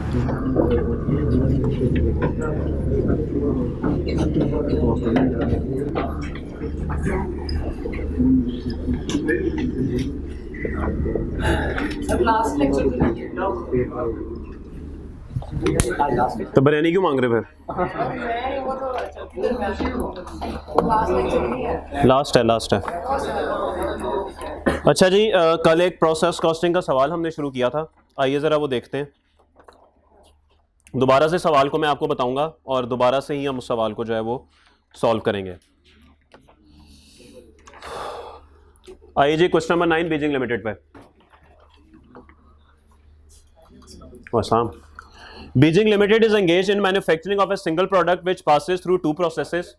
तो बिरयानी क्यों मांग रहे फिर? लास्ट है। अच्छा जी, कल एक प्रोसेस कॉस्टिंग का सवाल हमने शुरू किया था, आइए ज़रा वो देखते हैं। दोबारा से सवाल को मैं आपको बताऊंगा और दोबारा से ही हम उस सवाल को जो है वो सॉल्व करेंगे। आइए जी, क्वेश्चन नंबर 9 बीजिंग लिमिटेड पे। Assam. Beijing Limited is engaged in manufacturing of a single product which passes through two processes.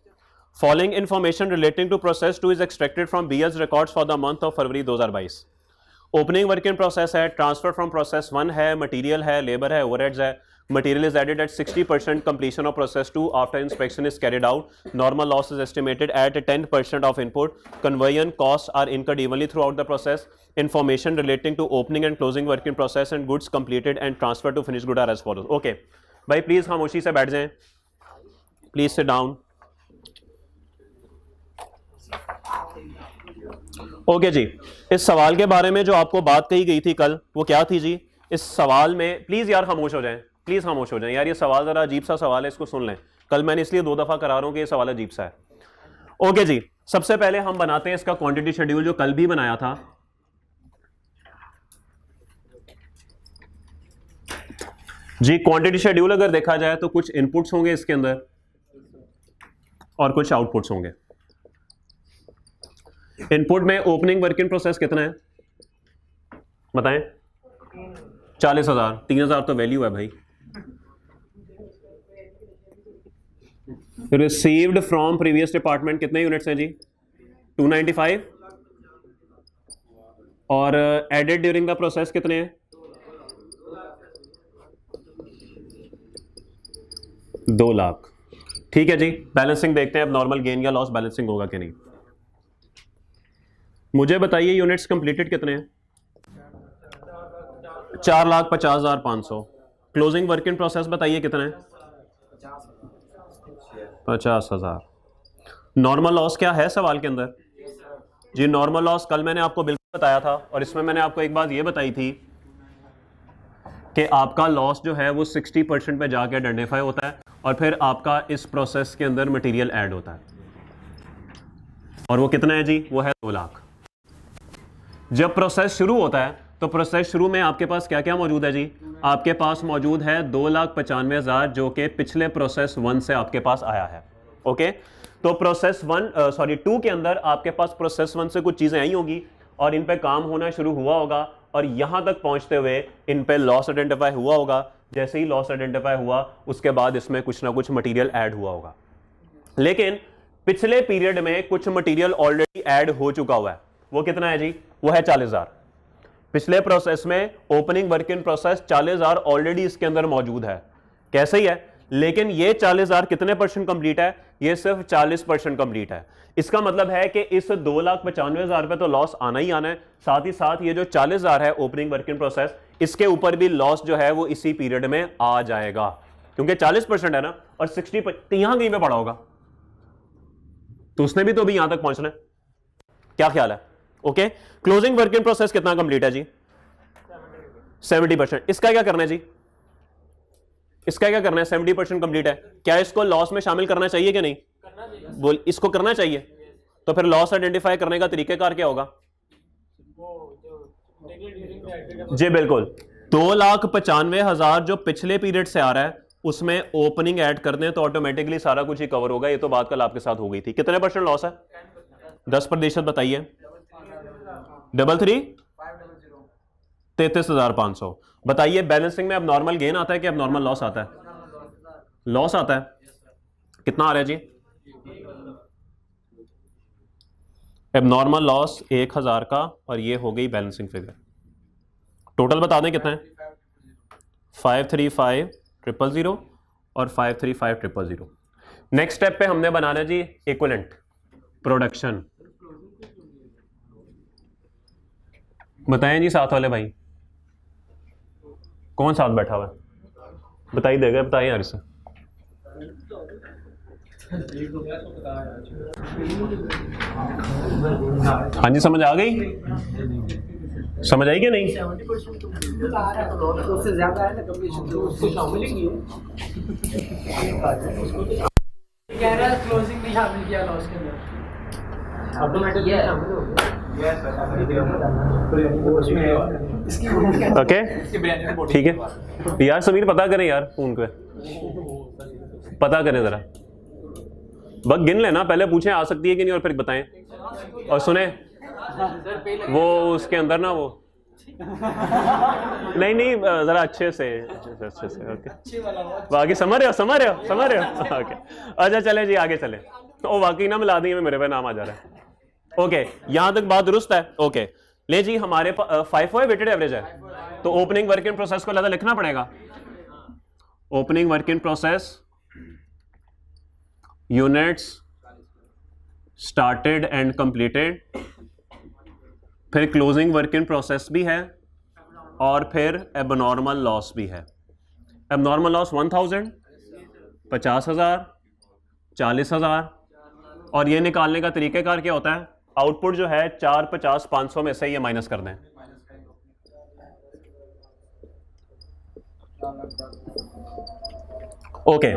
Following information relating to process 2 is extracted from BL's records for the month of February 2022. Opening work in process है, transfer from process 1 है, material है, labour है, overheads है. Material is added at 60% completion of process 2 after inspection is carried out. Normal loss is estimated at 10% of input. Conversion costs are incurred evenly throughout the process. Information relating to opening and closing work in process and goods completed and transferred to finished good are as follows. Okay, भाई please खामोशी से बैठ जाएं. Please sit down. Okay जी, इस सवाल के बारे में जो आपको बात कही गई थी कल, वो क्या थी जी? इस सवाल में प्लीज यार खामोश हो जाएं, प्लीज खामोश हो जाएं यार. ये सवाल जरा अजीब सा सवाल है, इसको सुन लें. कल मैंने इसलिए 2 दफा करा रहा हूं कि ये सवाल अजीब सा है. ओके जी, सबसे पहले हम बनाते हैं इसका क्वांटिटी शेड्यूल जो कल भी बनाया था. जी, क्वांटिटी शेड्यूल अगर देखा जाए तो कुछ इनपुट्स होंगे इसके अंदर और कुछ आउटपुट्स होंगे. इनपुट में ओपनिंग वर्क इन प्रोसेस कितना है बताएं? 40,000. 3,000 तो वैल्यू है भाई. रिसीव्ड फ्रॉम प्रीवियस डिपार्टमेंट कितने यूनिट्स हैं जी? 295. और एडेड ड्यूरिंग द प्रोसेस कितने हैं? 2 लाख. ठीक है जी, बैलेंसिंग देखते हैं अब नॉर्मल गेन या लॉस बैलेंसिंग होगा कि नहीं. मुझे बताइए यूनिट्स कंप्लीटेड कितने हैं? 4,50,500. क्लोजिंग वर्क इन प्रोसेस बताइए कितना है? 50,000. नॉर्मल लॉस क्या है सवाल के अंदर? जी, नॉर्मल लॉस कल मैंने आपको बिल्कुल बताया था और इसमें मैंने आपको एक बात ये बताई थी कि आपका लॉस जो है वो 60% पे जाके आइडेंटिफाई होता है और फिर आपका इस प्रोसेस के अंदर मटेरियल ऐड होता है. और वो कितना है जी? वो है 2 लाख. जब प्रोसेस शुरू होता है तो प्रोसेस शुरू में आपके पास क्या क्या मौजूद है जी? आपके पास मौजूद है 2,95,000 जो कि पिछले प्रोसेस 1 से आपके पास आया है. ओके, तो प्रोसेस 2 के अंदर आपके पास प्रोसेस 1 से कुछ चीजें आई होंगी और इन पे काम होना शुरू हुआ होगा और यहां तक पहुंचते हुए इन पे लॉस आइडेंटिफाई हुआ होगा. जैसे ही लॉस आइडेंटिफाई हुआ उसके बाद इसमें कुछ ना कुछ मटेरियल ऐड हुआ होगा. लेकिन पिछले पीरियड में कुछ मटेरियल ऑलरेडी ऐड हो चुका हुआ है. वो कितना है जी? वो है 40,000. पिछले प्रोसेस में opening work in process 40,000 already इसके अंदर मौजूद है. कैसे ही है, लेकिन ये 40,000 कितने % कंप्लीट है? ये सिर्फ 40% कंप्लीट है. इसका मतलब है कि इस 2,95,000 पे तो लॉस आना ही आना है. साथ ही साथ ये जो 40,000 है ओपनिंग वर्क इन प्रोसेस, इसके ऊपर भी लॉस जो है वो इसी पीरियड में आ जाएगा क्योंकि 40% है ना और 60% तो यहां कहीं पे पड़ा होगा तो उसने भी तो अभी यहां तक पहुंचना है. क्या ख्याल है? Okay, closing work in process कितना कंप्लीट है जी? 70%. इसका क्या करना है जी? इसका क्या करना है? 70% कंप्लीट है. क्या इसको लॉस में शामिल करना चाहिए कि नहीं? बोल, इसको करना चाहिए. तो फिर लॉस आइडेंटिफाई करने का तरीकेकार क्या होगा? जी बिल्कुल, 2,95,000 जो पिछले पीरियड से आ रहा है उसमें ओपनिंग ऐड कर दें तो ऑटोमेटिकली सारा कुछ ही कवर होगा. ये तो बात कल आपके साथ हो गई थी. कितने % लॉस है? 10% बताइए. 33,500. बताइए बैलेंसिंग में अब नॉर्मल गेन आता है कि अब नॉर्मल लॉस आता है? लॉस आता है. कितना आ रहा है जी? अब नॉर्मल लॉस 1,000 का और ये हो गई बैलेंसिंग फिगर. टोटल बता दें कितना है? 535,000 और 535,000. नेक्स्ट स्टेप पे हमने बनाना जी इक्विवेलेंट प्रोडक्शन. बताएं जी साथ वाले भाई, कौन साथ बैठा हुआ है? बताइए देगा, बताइए यार इसे। हाँ जी, समझ आ गई? समझ आई कि नहीं? 70% उससे ज्यादा है ना कंप्लीशन, तो उसको शामिल ही नहीं है। कह रहा है क्लोजिंग नहीं शामिल किया लॉस के अंदर, ऑटोमेटिक शामिल हो गया। ओके ठीक है यार, समीर पता करें यार फोन पे, पता करें जरा, बस गिन लेना, पहले पूछें आ सकती है कि नहीं और फिर बताएं। और सुने वो उसके अंदर ना वो नहीं नहीं जरा अच्छे से ओके, बाकी समझ रहे हो ओके। अच्छा चले जी आगे चले। ओ वाकई ना मिला दी, मेरे पे नाम आ जा रहा है। ओके यहां तक बात दुरुस्त है। ओके ले जी, हमारे पास 5 वेटेड एवरेज है, तो ओपनिंग वर्क इन प्रोसेस को ज्यादा लिखना पड़ेगा। Opening work in process, units started and completed, फिर क्लोजिंग वर्क इन प्रोसेस भी है, और फिर एबनॉर्मल लॉस भी है। एबनॉर्मल लॉस 1000, 50,000, 40,000, और ये निकालने का तरीकेकार क्या होता है? आउटपुट जो है 4, 50, 500 में से ये माइनस कर दें। ओके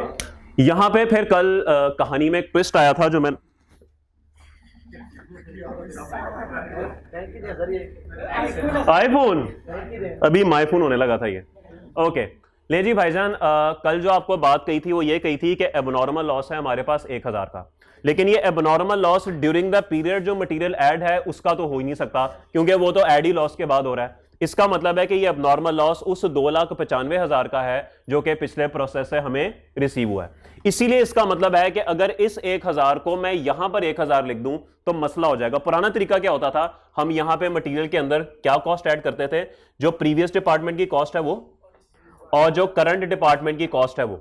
यहां पे फिर कल कहानी में एक ट्विस्ट आया था जो मैं आईफोन, अभी माई फोन होने लगा था ये। ओके ले जी भाईजान, कल जो आपको बात कही थी वो ये कही थी कि एबनॉर्मल लॉस है हमारे पास 1000 का, लेकिन ये abnormal loss during the period जो मटेरियल ऐड है उसका तो हो ही नहीं सकता, क्योंकि वो तो ऐड ही लॉस के बाद हो रहा है। इसका मतलब है कि ये एबनॉर्मल लॉस उस 2,95,000 का है जो कि पिछले प्रोसेस से हमें रिसीव हुआ है। इसीलिए इसका मतलब है कि अगर इस 1000 को मैं यहां पर 1000 लिख दूं तो मसला हो जाएगा। पुराना तरीका क्या होता था, हम यहां पे मटेरियल के अंदर क्या कॉस्ट ऐड करते थे? जो प्रीवियस डिपार्टमेंट की कॉस्ट है वो, और जो करंट डिपार्टमेंट की कॉस्ट है वो।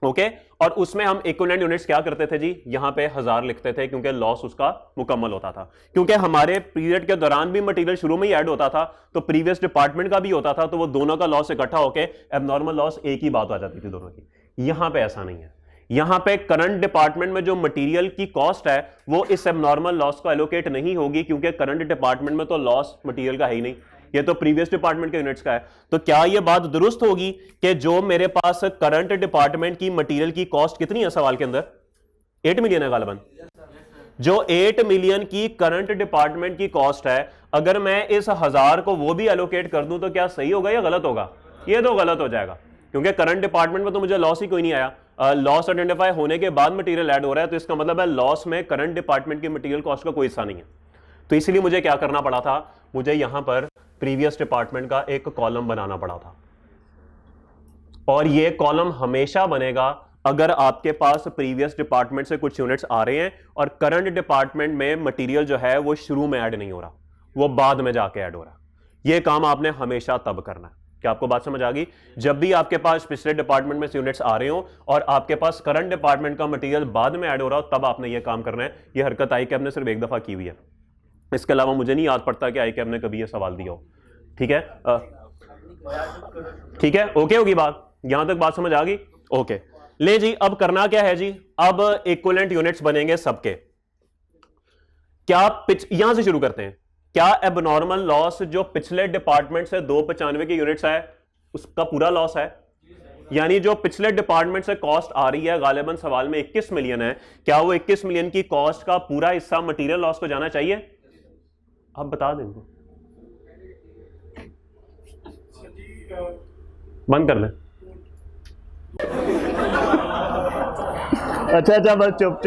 ओके और उसमें हम इक्विवेलेंट यूनिट्स क्या करते थे जी, यहां पे 1000 लिखते थे, क्योंकि लॉस उसका मुकम्मल होता था। क्योंकि हमारे पीरियड के दौरान भी मटेरियल शुरू में ही ऐड होता था, तो प्रीवियस डिपार्टमेंट का भी होता था, तो वो दोनों का लॉस इकट्ठा होकर एबनॉर्मल लॉस एक ही बात आ जाती थी दोनों की। यहां पे ऐसा नहीं है। यहां पे करंट डिपार्टमेंट में जो मटेरियल की कॉस्ट है वो इस एबनॉर्मल लॉस को एलोकेट नहीं होगी, क्योंकि करंट डिपार्टमेंट में तो लॉस मटेरियल का है ही नहीं, ये तो प्रीवियस डिपार्टमेंट के यूनिट्स का है। तो क्या यह बात दुरुस्त होगी कि जो मेरे पास करंट डिपार्टमेंट की मटेरियल की कॉस्ट कितनी है सवाल के अंदर? 8 मिलियन है गालिबन। जो 8 मिलियन की करंट डिपार्टमेंट की कॉस्ट है, अगर मैं इस 1000 को वो भी एलोकेट कर दूं तो क्या सही होगा या गलत होगा? ये तो गलत हो जाएगा, क्योंकि करंट डिपार्टमेंट में तो मुझे लॉस ही कोई नहीं आया। लॉस आइडेंटिफाई होने के बाद मटेरियल ऐड हो रहा है, तो इसका मतलब है लॉस में करंट डिपार्टमेंट की मटेरियल कॉस्ट का कोई हिस्सा नहीं है। तो इसलिए मुझे क्या करना पड़ा था, मुझे यहां पर प्रीवियस डिपार्टमेंट का एक कॉलम बनाना पड़ा था, और ये कॉलम हमेशा बनेगा अगर आपके पास प्रीवियस डिपार्टमेंट से कुछ यूनिट्स आ रहे हैं और करंट डिपार्टमेंट में मटेरियल जो है वो शुरू में ऐड नहीं हो रहा, वो बाद में जाके ऐड हो रहा। ये काम आपने हमेशा तब करना है। क्या आपको बात समझ आ गई? जब भी आपके पास पिछले डिपार्टमेंट में से यूनिट्स आ रहे हो और आपके पास करंट डिपार्टमेंट का मटेरियल बाद में ऐड हो रहा हो, तब आपने ये काम करना है। ये हरकत आई कैब ने सिर्फ एक दफा की हुई है, इसके अलावा मुझे नहीं याद पड़ता कि आई कैब ने कभी ये सवाल दिया हो। ठीक है ठीक है, ओके होगी बात, यहां तक बात समझ आ गई? ओके ले जी, अब करना क्या है जी, अब इक्विवेलेंट यूनिट्स बनेंगे सबके। क्या यहां से शुरू करते हैं। क्या एबनॉर्मल लॉस जो पिछले डिपार्टमेंट से 295 के यूनिट्स है उसका पूरा लॉस है? यानी जो पिछले डिपार्टमेंट से कॉस्ट आ रही है, गालिबन सवाल में 21 मिलियन है, क्या वो 21 मिलियन की कॉस्ट का पूरा हिस्सा मटेरियल लॉस को जाना चाहिए? आप बता दें, बंद कर ले। अच्छा बस चुप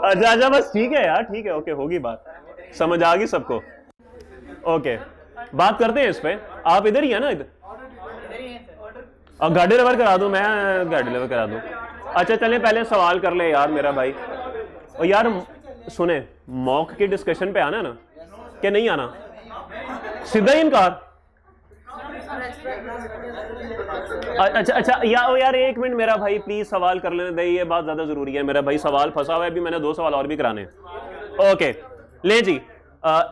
अच्छा बस ठीक है यार, ठीक है, ओके होगी बात, समझ आ गई सबको? ओके बात करते हैं इस पे। आप इधर ही है ना? इधर और गाड़ी लेवर करा दूं, मैं गाड़ी लेवर करा दूं। अच्छा चले पहले सवाल कर ले यार मेरा भाई। और यार सुने, मॉक की डिस्कशन पे आना ना, क्या नहीं आना? सीधा ही इनकार? अच्छा यार एक मिनट मेरा भाई प्लीज सवाल कर लेने दे, ये बात ज्यादा जरूरी है। मेरा भाई सवाल फंसा हुआ है, अभी मैंने 2 सवाल और भी कराने। ओके ले जी,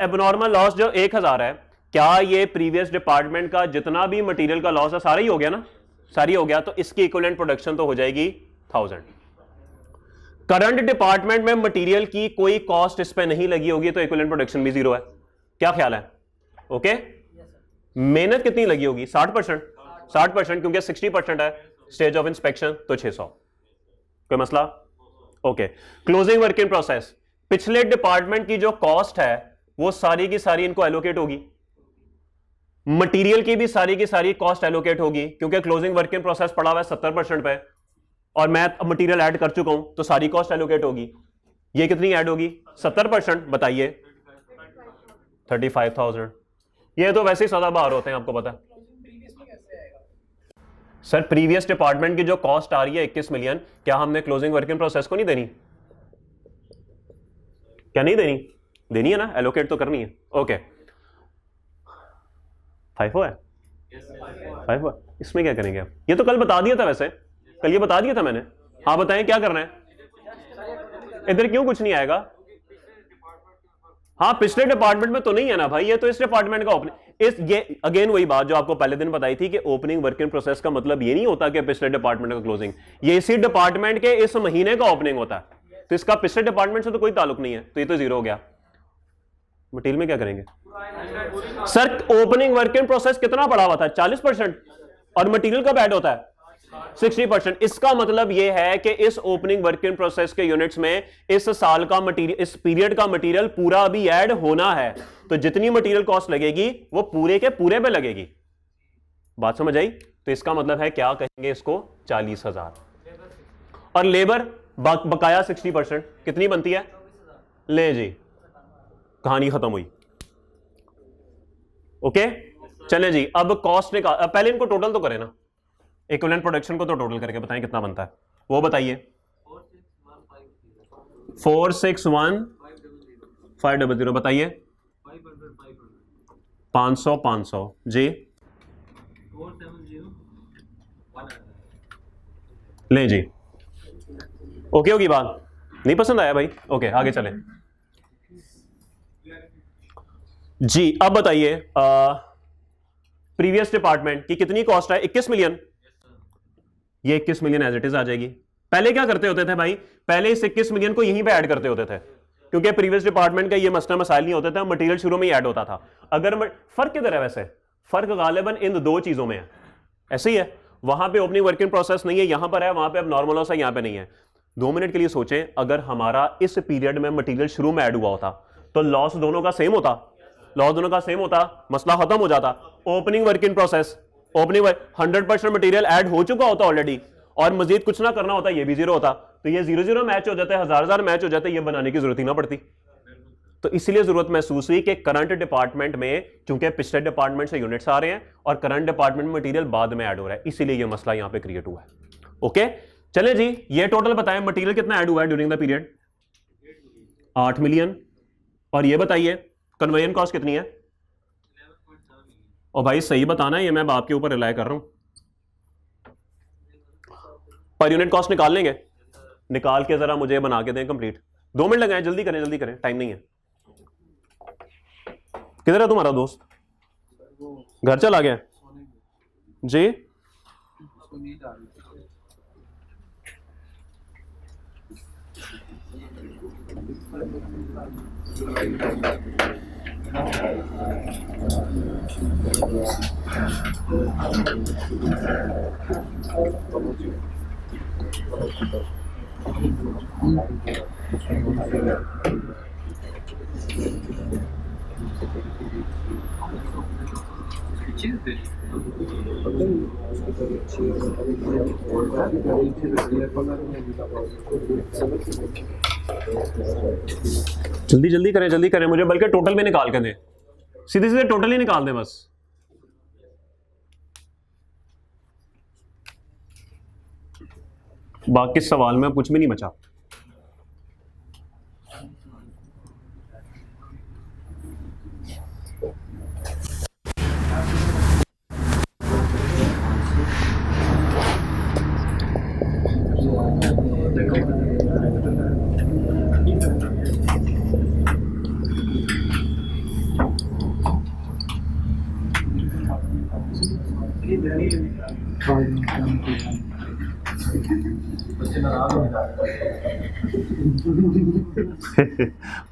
एबनॉर्मल लॉस जो 1000 है, क्या ये प्रीवियस डिपार्टमेंट का जितना भी मटेरियल का लॉस है सारा ही हो गया ना, सारी हो गया, तो इसकी इक्विवेलेंट प्रोडक्शन तो हो जाएगी 1000। करंट डिपार्टमेंट में मटेरियल की कोई कॉस्ट इस पे नहीं लगी होगी तो इक्विवेलेंट प्रोडक्शन भी 0 है। क्या ख्याल है? ओके, मेहनत कितनी लगी होगी? 60%, 60% क्योंकि 60% है स्टेज ऑफ इंस्पेक्शन, तो 600। कोई मसला? Okay, closing work in process, पिछले डिपार्टमेंट की जो कॉस्ट है वो सारी की सारी इनको एलोकेट होगी, मटेरियल की भी सारी की सारी कॉस्ट एलोकेट होगी क्योंकि क्लोजिंग वर्क इन प्रोसेस पड़ा हुआ है 70% पे और मैं मटेरियल ऐड कर चुका हूं तो सारी कॉस्ट एलोकेट होगी। ये कितनी ऐड होगी? 70%। बताइए 35,000। ये तो वैसे ही सदा बाहर होते हैं, आपको पता है सर। प्रीवियस डिपार्टमेंट की जो कॉस्ट आ रही है 21 मिलियन, क्या हमने क्लोजिंग वर्क इन प्रोसेस को नहीं देनी? क्या नहीं देनी? देनी है ना, एलोकेट तो करनी है। ओके, 5 है, 5 इसमें क्या करेंगे आप? ये तो कल बता दिया था, वैसे कल ये बता दिया था मैंने। हाँ बताएं क्या करना है? इधर क्यों कुछ नहीं आएगा? हाँ पिछले डिपार्टमेंट में तो नहीं है ना भाई, ये तो इस डिपार्टमेंट का ओपनिंग। ये अगेन वही बात जो आपको पहले दिन बताई थी कि ओपनिंग वर्क इन प्रोसेस का मतलब ये नहीं होता कि पिछले डिपार्टमेंट का क्लोजिंग, ये इसी डिपार्टमेंट के इस महीने का ओपनिंग होता है, तो इसका पिछले डिपार्टमेंट से तो कोई ताल्लुक नहीं है, तो ये तो 0 हो गया। मटेरियल में क्या करेंगे sir? Opening work in process कितना पड़ा हुआ था? 40%, और मटेरियल कब ऐड होता है? 60%। इसका मतलब यह है कि इस ओपनिंग वर्क इन प्रोसेस के यूनिट्स में इस साल का मटेरियल, इस पीरियड का मटेरियल पूरा भी ऐड होना है, तो जितनी मटेरियल कॉस्ट लगेगी वो पूरे के पूरे पे लगेगी। बात समझ आई? तो इसका मतलब है क्या कहेंगे इसको? 40,000। और लेबर बकाया 60%, कितनी बनती है? ले जी, कहानी खत्म हुई। ओके चले जी, अब कॉस्ट निकाल, पहले इनको टोटल तो करें ना, इक्विवेलेंट प्रोडक्शन को तो टोटल करके बताएं कितना बनता है, वो बताइए। 461,500 बताइए। 500 500 जी, ले जी। ओके होगी बात? नहीं पसंद आया भाई? ओके आगे चलें जी। अब बताइए प्रीवियस डिपार्टमेंट की कितनी कॉस्ट है? 21 मिलियन। ये 21 मिलियन एज इट इज आ जाएगी। पहले क्या करते होते थे भाई? पहले इस 21 मिलियन को यहीं पे ऐड करते होते थे क्योंकि प्रीवियस डिपार्टमेंट का ये मसला मसाइल नहीं होते थे, मटेरियल शुरू में ही ऐड होता था। अगर फर्क किधर है वैसे? फर्क गालिबन इन दो चीजों में है। ऐसे ही है, वहां पे ओपनिंग वर्क इन प्रोसेस नहीं है, यहां पर है, वहां पे अब नॉर्मल लॉस है, यहां पे नहीं है। 2 मिनट के लिए सोचें, अगर हमारा इस पीरियड में मटेरियल शुरू में ऐड हुआ होता तो लॉस दोनों का सेम होता, लॉस दोनों का सेम होता, मसला खत्म हो जाता। Opening work in process, opening 100% material add हो चुका होता ऑलरेडी और मजीद कुछ ना करना होता, ये भी 0 होता, तो ये 0-0 मैच हो जाते, 1000 मैच हो जाते, ये बनाने की जरूरत ही ना पड़ती। तो इसलिए जरूरत महसूस हुई कि करंट डिपार्टमेंट में, चूंकि पिछले डिपार्टमेंट से यूनिट्स आ रहे हैं और करंट डिपार्टमेंट में मटेरियल बाद में ऐड हो रहा है, इसीलिए ये मसला यहां पे क्रिएट हुआ है। ओके चले जी, ये टोटल बताएं मटेरियल कितना ऐड हुआ है ड्यूरिंग द पीरियड? 8 मिलियन। और ये बताइए कन्वेयन कॉस्ट कितनी है? और भाई सही बताना है, ये मैं बाप के ऊपर रिलाय कर रहा हूं। पर यूनिट कॉस्ट निकाल लेंगे? निकाल के जरा मुझे बना के दें कंप्लीट। 2 मिनट लगाएं, जल्दी करें जल्दी करें, टाइम नहीं है। किधर है तुम्हारा दोस्त? घर चला गया जी? जल्दी जल्दी करें मुझे, बल्कि टोटल में निकाल के दें, सीधे सीधे टोटल ही निकाल दें बस। बाकी सवाल में कुछ भी नहीं बचा।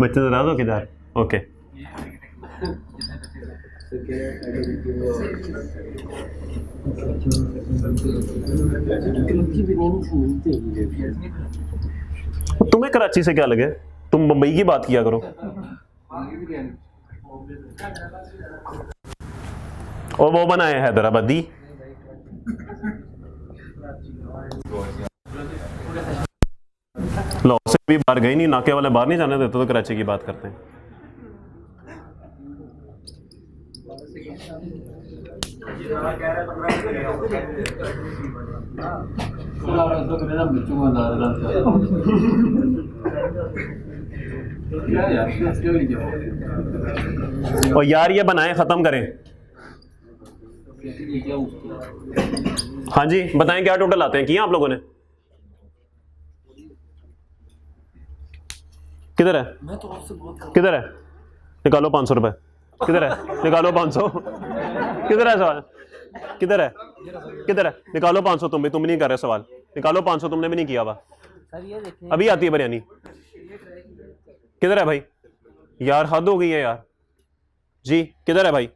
बच्चे नाराज हो किधर? ओके तुम्हें कराची से क्या लगे? तुम मुंबई की बात किया करो। और वो बनाए हैदराबादी। लो से भी बाहर गई नहीं, नाके वाले बाहर नहीं जाने देते तो कराची की बात करते हैं। और यार ये बनाए खत्म करें। हाँ जी बताएं क्या टोटल आते हैं, किया आप लोगों ने? किधर है? किधर है? निकालो 500 रुपए। किधर है? निकालो 500। किधर है सवाल? किधर है? किधर है? निकालो 500। तुम भी नहीं कर रहे सवाल। निकालो 500, तुमने भी नहीं किया हुआ। अभी आती है बिरयानी। किधर है भाई? यार हद हो गई है यार। जी किधर है भाई?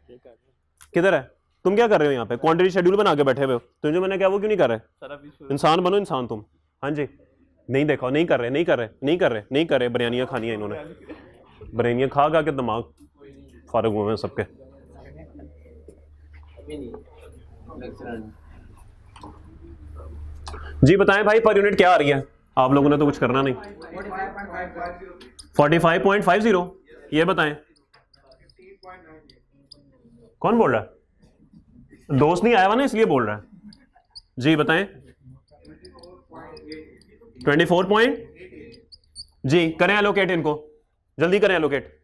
किधर है? तुम क्या कर रहे हो यहाँ पे? क्वांटिटी शेड्यूल बना के बैठे हुए हो। तुम जो मैंने क्या वो क्यों नहीं कर रहे? इंसान बनो इंसान तुम। हाँ जी नहीं देखो, नहीं कर रहे, नहीं कर रहे, नहीं कर रहे, नहीं कर रहे। बिरयानियाँ खानी है इन्होंने। बिरयानियाँ खा खा के दिमाग फारूक हुए हैं सबके। जी बताएं भाई पर यूनिट क्या आ रही है? आप लोगों ने तो कुछ करना नहीं। 45.50 ये बताएं। कौन बोल रहा है? दोस्त नहीं आया हुआ ना इसलिए बोल रहा है। जी बताएं। 24 पॉइंट। जी करें एलोकेट इनको, जल्दी करें एलोकेट।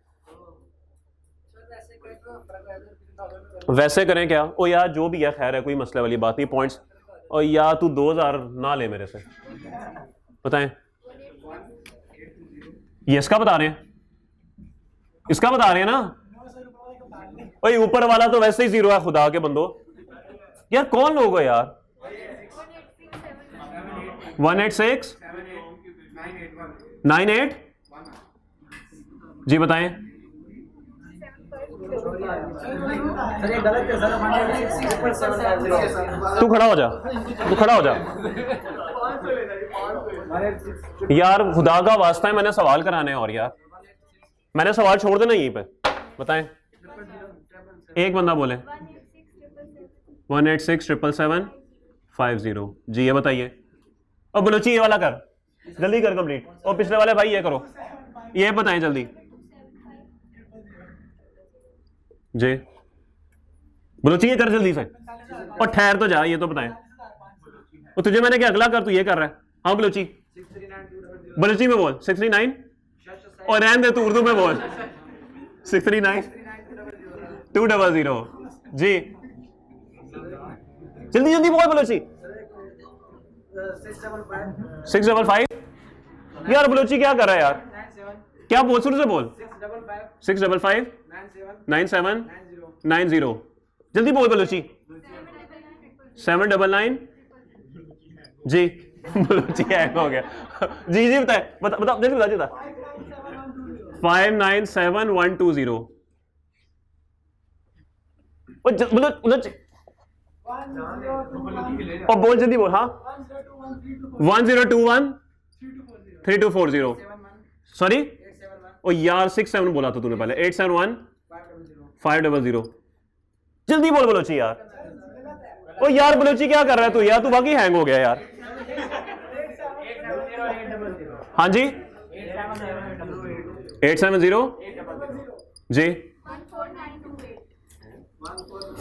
वैसे करें क्या? ओ यार जो भी है खैर है, कोई मसले वाली बात नहीं। पॉइंट्स और या तू 2000 ना ले मेरे से। बताएं। ये इसका बता रहे हैं, इसका बता रहे हैं ना? ओए ऊपर वाला तो वैसे ही 0 है खुदा के बंदो। यार कौन लोग हो यार? 186 98। जी बताएं। तू खड़ा हो जा, तू खड़ा हो जा यार, खुदा का वास्ता है मैंने सवाल कराने हैं। और यार मैंने सवाल छोड़ देना यहीं पे। बताएं। एक बंदा बोले। 1867775 जी ये बताइए। और बलोची ये वाला कर, जल्दी कर कंप्लीट। और पिछले वाले भाई ये करो, ये बताएं जल्दी। जी बलोची ये कर जल्दी से। और ठहर तो जा, ये तो बताएं। और तुझे मैंने क्या अगला कर, तू ये कर रहा है। हाँ बलोची, बलोची में बोल 639। और रहन दे तू उर्दू में बोल 639-200 जी जल्दी जल्दी बोल बलोची। 655। यार बलोची क्या कर रहा है यार? क्या बोल, शुरू से बोल। 655-9790 जल्दी बोल बलोची। 799 जी बलोची हैंग हो गया। जी जी बताए, बता जल्दी बता जी। 597120 और बोल जल्दी बोल। हाँ 1021-3240 सॉरी। ओ यार 67 बोला था तूने पहले। 871500 जल्दी बोल बलोची यार। ओ यार बलोची क्या कर रहा है तू यार? तू बाकी हैंग हो गया यार। हाँ जी 870 जी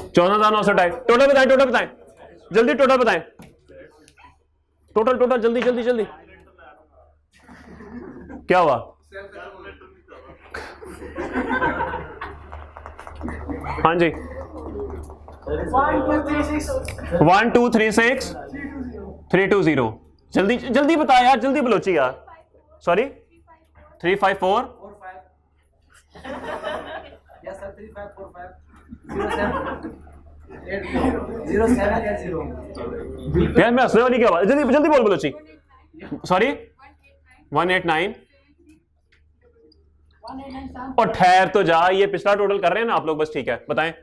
14,928। टोटल बताएं, टोटल बताएं जल्दी, टोटल बताएं। टोटल टोटल जल्दी जल्दी जल्दी। क्या हुआ? हाँ जी 1236320 जल्दी जल्दी बता यार, जल्दी बलोची यार। सॉरी 354 Yes sir, 3545 यार मैं हंसने वाली क्या बात, जल्दी जल्दी बोल बलोची। सॉरी 189 और ठहर तो जा, ये पिछला टोटल कर रहे हैं ना आप लोग, बस ठीक है बताएं।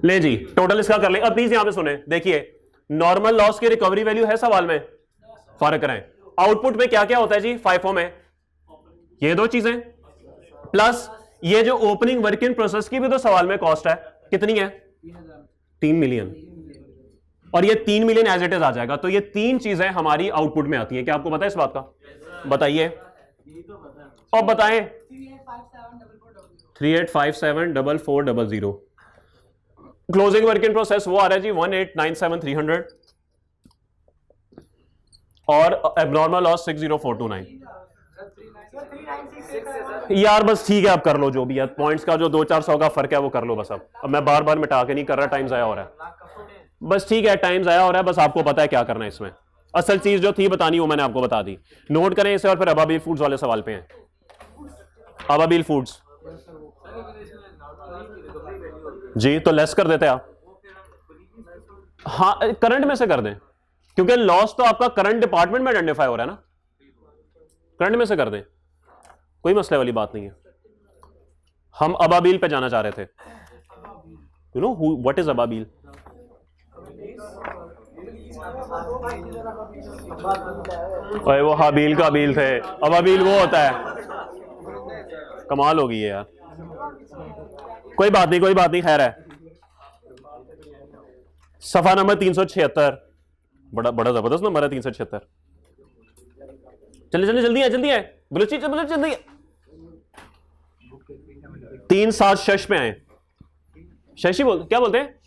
ले जी टोटल इसका कर ले। अब प्लीज यहां पे सुने, देखिए नॉर्मल लॉस की रिकवरी वैल्यू है सवाल में, फर्क करें। आउटपुट में क्या क्या होता है जी फाइफो में, ये दो चीजें प्लस ये जो ओपनिंग वर्क इन प्रोसेस की भी तो सवाल में कॉस्ट है, कितनी है 3 मिलियन, और ये 3 मिलियन एज इट इज आ जाएगा। तो ये तीन चीजें हमारी आउटपुट में आती हैं। क्या आपको पता है इस बात का? बताइए और बताएं। 38574400 क्लोजिंग वर्क इन प्रोसेस वो आ रहा है जी 1897300 और एबनॉर्मल लॉस 60429। यार बस ठीक है, आप कर लो जो भी है, पॉइंट्स का जो 200-400 का फर्क है वो कर लो बस। अब मैं बार बार मिटा के नहीं कर रहा, टाइम जाया हो रहा है। बस ठीक है, टाइम जाया हो रहा है, बस आपको पता है क्या करना है इसमें। असल चीज जो थी बतानी वो मैंने आपको बता दी, नोट करें इसे। और फिर अबाबिल फूड्स वाले सवाल पे हैं। अबाबिल फूड्स जी, तो लेस कर देते आप। हाँ करंट में से कर दें, क्योंकि लॉस तो आपका करंट डिपार्टमेंट में आइडेंटिफाई हो रहा है ना, करंट में से कर दें, कोई मसले वाली बात नहीं है। हम अबाबिल पे जाना चाह रहे थे। यू नो व्हाट इज अबाबिल? अरे वो हाबील का बील थे, अबाबिल वो होता है। कमाल हो गई है यार, कोई बात नहीं कोई बात नहीं, खैर है। सफा नंबर 376, बड़ा बड़ा जबरदस्त नंबर है 376। चलिए चलिए जल्दी है जल्दी है, बलूची जल्दी है। 376 पे आए, शशि बोल, क्या बोलते हैं?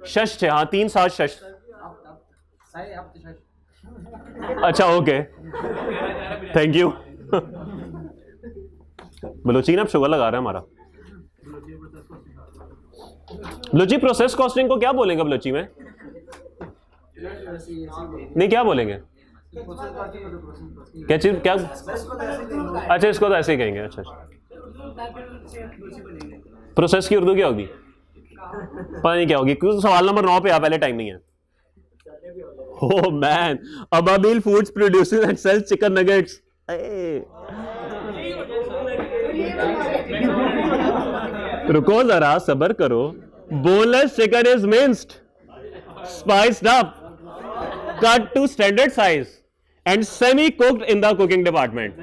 शश, हाँ 376। अच्छा ओके थैंक यू। बलूची ने अब शुगर लगा रहा है हमारा। बलूची प्रोसेस कॉस्टिंग को क्या बोलेंगे बलूची में? नहीं क्या बोलेंगे? क्या चीज क्या? अच्छा इसको तो ऐसे ही कहेंगे। अच्छा प्रोसेस की उर्दू क्या होगी? पता नहीं क्या होगी, क्योंकि सवाल नंबर 9 पे आप पहले टाइम नहीं है। Oh man, Ababil Foods produces and sells chicken nuggets. रुको जरा सबर करो। Boneless chicken is minced, spiced up, cut to standard size and semi-cooked in the cooking department.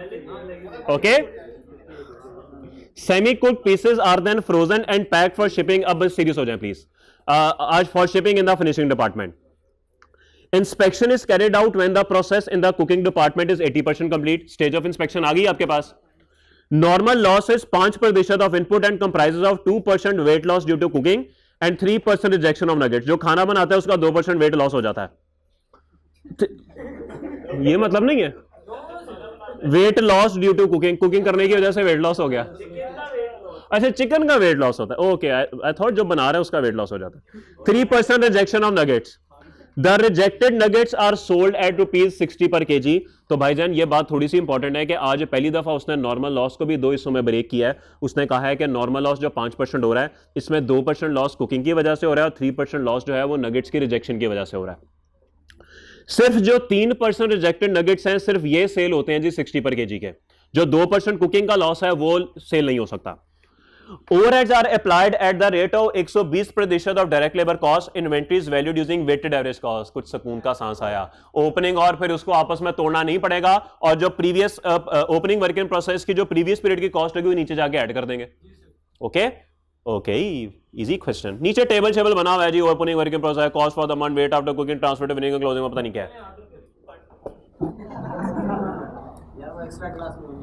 Okay? Semi-cooked pieces are then frozen and packed for shipping. अब serious हो जाएं please. आज for shipping in the finishing department. Inspection is carried out when the process in the cooking department is 80% complete. Stage of inspection आ गई आपके पास। Normal loss is 5% of input and comprises of 2% weight loss due to cooking and 3% rejection of nuggets. जो खाना बनाता है उसका 2% weight loss हो जाता है। ये मतलब नहीं है weight loss due to cooking, cooking करने की वजह से weight loss हो गया। अच्छा चिकन का वेट लॉस होता है, ओके आई थॉट जो बना रहे हैं उसका वेट लॉस हो जाता है। 3% rejection of nuggets, the rejected nuggets are sold at ₹60 per KG. तो भाईजान ये बात थोड़ी सी इंपॉर्टेंट है कि आज पहली दफा उसने नॉर्मल लॉस को भी दो हिस्सों में ब्रेक किया है। उसने कहा है कि नॉर्मल लॉस जो 5% हो रहा है, इसमें 2% लॉस कुकिंग की वजह से हो रहा है और 3% लॉस जो है वो नगेट्स की रिजेक्शन की वजह से हो रहा है। सिर्फ जो 3% रिजेक्टेड नगेट्स हैं सिर्फ ये सेल होते हैं जी 60 पर केजी के। जो 2% कुकिंग का लॉस है वो सेल नहीं हो सकता। Overheads are applied at the rate of 120% of direct labor cost. Inventories valued using weighted average cost. कुछ सुकून का सांस आया। ओपनिंग और फिर उसको आपस में तोड़ना नहीं पड़ेगा और जो previous opening work in process की जो प्रीवियस पीरियड की कॉस्ट होगी वो नीचे जाके ऐड कर देंगे। Okay okay easy question. नीचे टेबल शेबल बना हुआ है जी, opening work in process, cost for the month, weight after cooking, transfer to finishing, closing में पता नहीं क्या है। एक्स्ट्रा क्लास में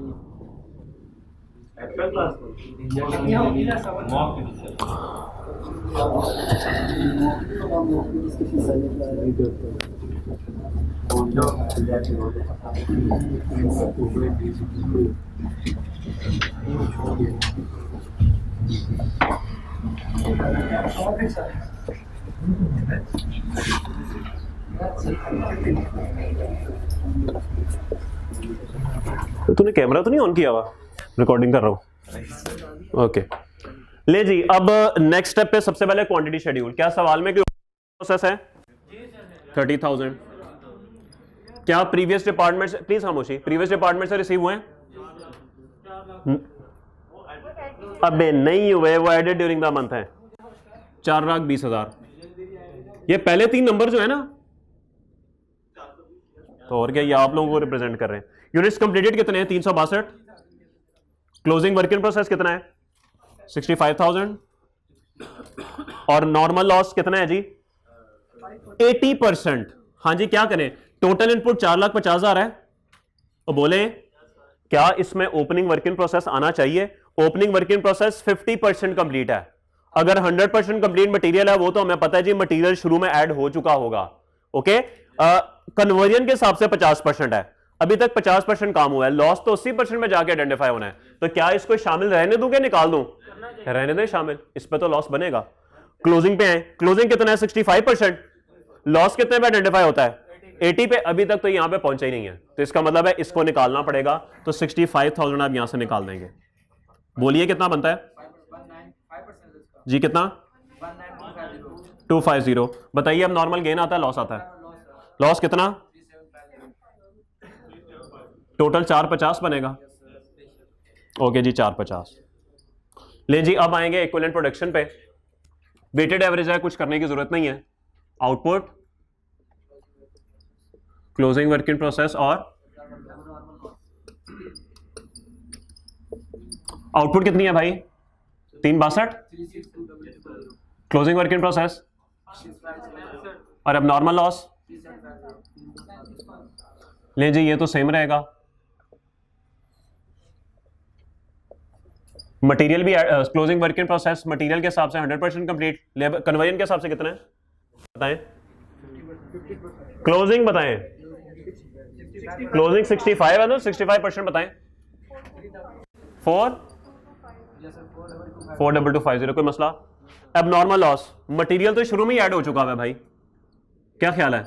तूने कैमरा तो नहीं ऑन किया हुआ? रिकॉर्डिंग कर रहा हूं। ओके ले जी, अब नेक्स्ट स्टेप पे सबसे पहले क्वांटिटी शेड्यूल। क्या सवाल में कोई प्रोसेस है? 30,000। क्या प्रीवियस डिपार्टमेंट से, प्लीज खामोशी, प्रीवियस डिपार्टमेंट से रिसीव हुए हैं? अबे नहीं हुए, वो एडेड ड्यूरिंग द मंथ है। 4,20,000। ये पहले 3 नंबर जो है ना, तो और क्या, ये आप लोगों को रिप्रेजेंट कर रहे हैं। यूनिट्स कंप्लीटेड कितने हैं? 362। क्लोजिंग वर्क इन प्रोसेस कितना है? 65,000। और नॉर्मल लॉस कितना है जी? 80%। हाँ जी, क्या करें? टोटल इनपुट 4,50,000 है, तो बोले क्या इसमें ओपनिंग वर्क इन प्रोसेस आना चाहिए? Opening work in process 50% complete है। अगर 100% कंप्लीट मटेरियल है वो तो हमें पता है जी, मटेरियल शुरू में ऐड हो चुका होगा। ओके, कन्वर्जन के हिसाब से 50% है, अभी तक 50% काम हुआ है, लॉस तो 80% में जाके आइडेंटिफाई होना है। तो क्या इसको शामिल रहने दूं क्या निकाल दूं? रहने दें शामिल, इस पे तो लॉस बनेगा। क्लोजिंग पे है, क्लोजिंग कितना है? 65%। लॉस कितने पे आइडेंटिफाई होता है? 80 पे। अभी तक तो यहां पे पहुंचा ही नहीं है, तो इसका मतलब है इसको निकालना पड़ेगा। तो 65,000 आप यहां से निकाल देंगे। बोलिए कितना बनता है जी? कितना? 250। बताइए अब नॉर्मल गेन आता है, लॉस आता है? लॉस कितना? टोटल 450 बनेगा। ओके जी, 450। ले जी, अब आएंगे इक्विवेलेंट प्रोडक्शन पे। वेटेड एवरेज है, कुछ करने की जरूरत नहीं है। Output, closing work in process और आउटपुट कितनी है भाई? 362। क्लोजिंग वर्क इन प्रोसेस और अब नॉर्मल लॉस। ले जी, ये तो सेम रहेगा। मटेरियल भी, closing work in process material के हिसाब से 100% कंप्लीट। लेबर कन्वर्जन के हिसाब से कितना है बताएं? क्लोजिंग बताएं। क्लोजिंग 65 है, तो 65% बताएं। 4,2250। कोई मसला? अब नॉर्मल लॉस, मटेरियल तो शुरू में ही ऐड हो चुका है भाई, क्या ख्याल है?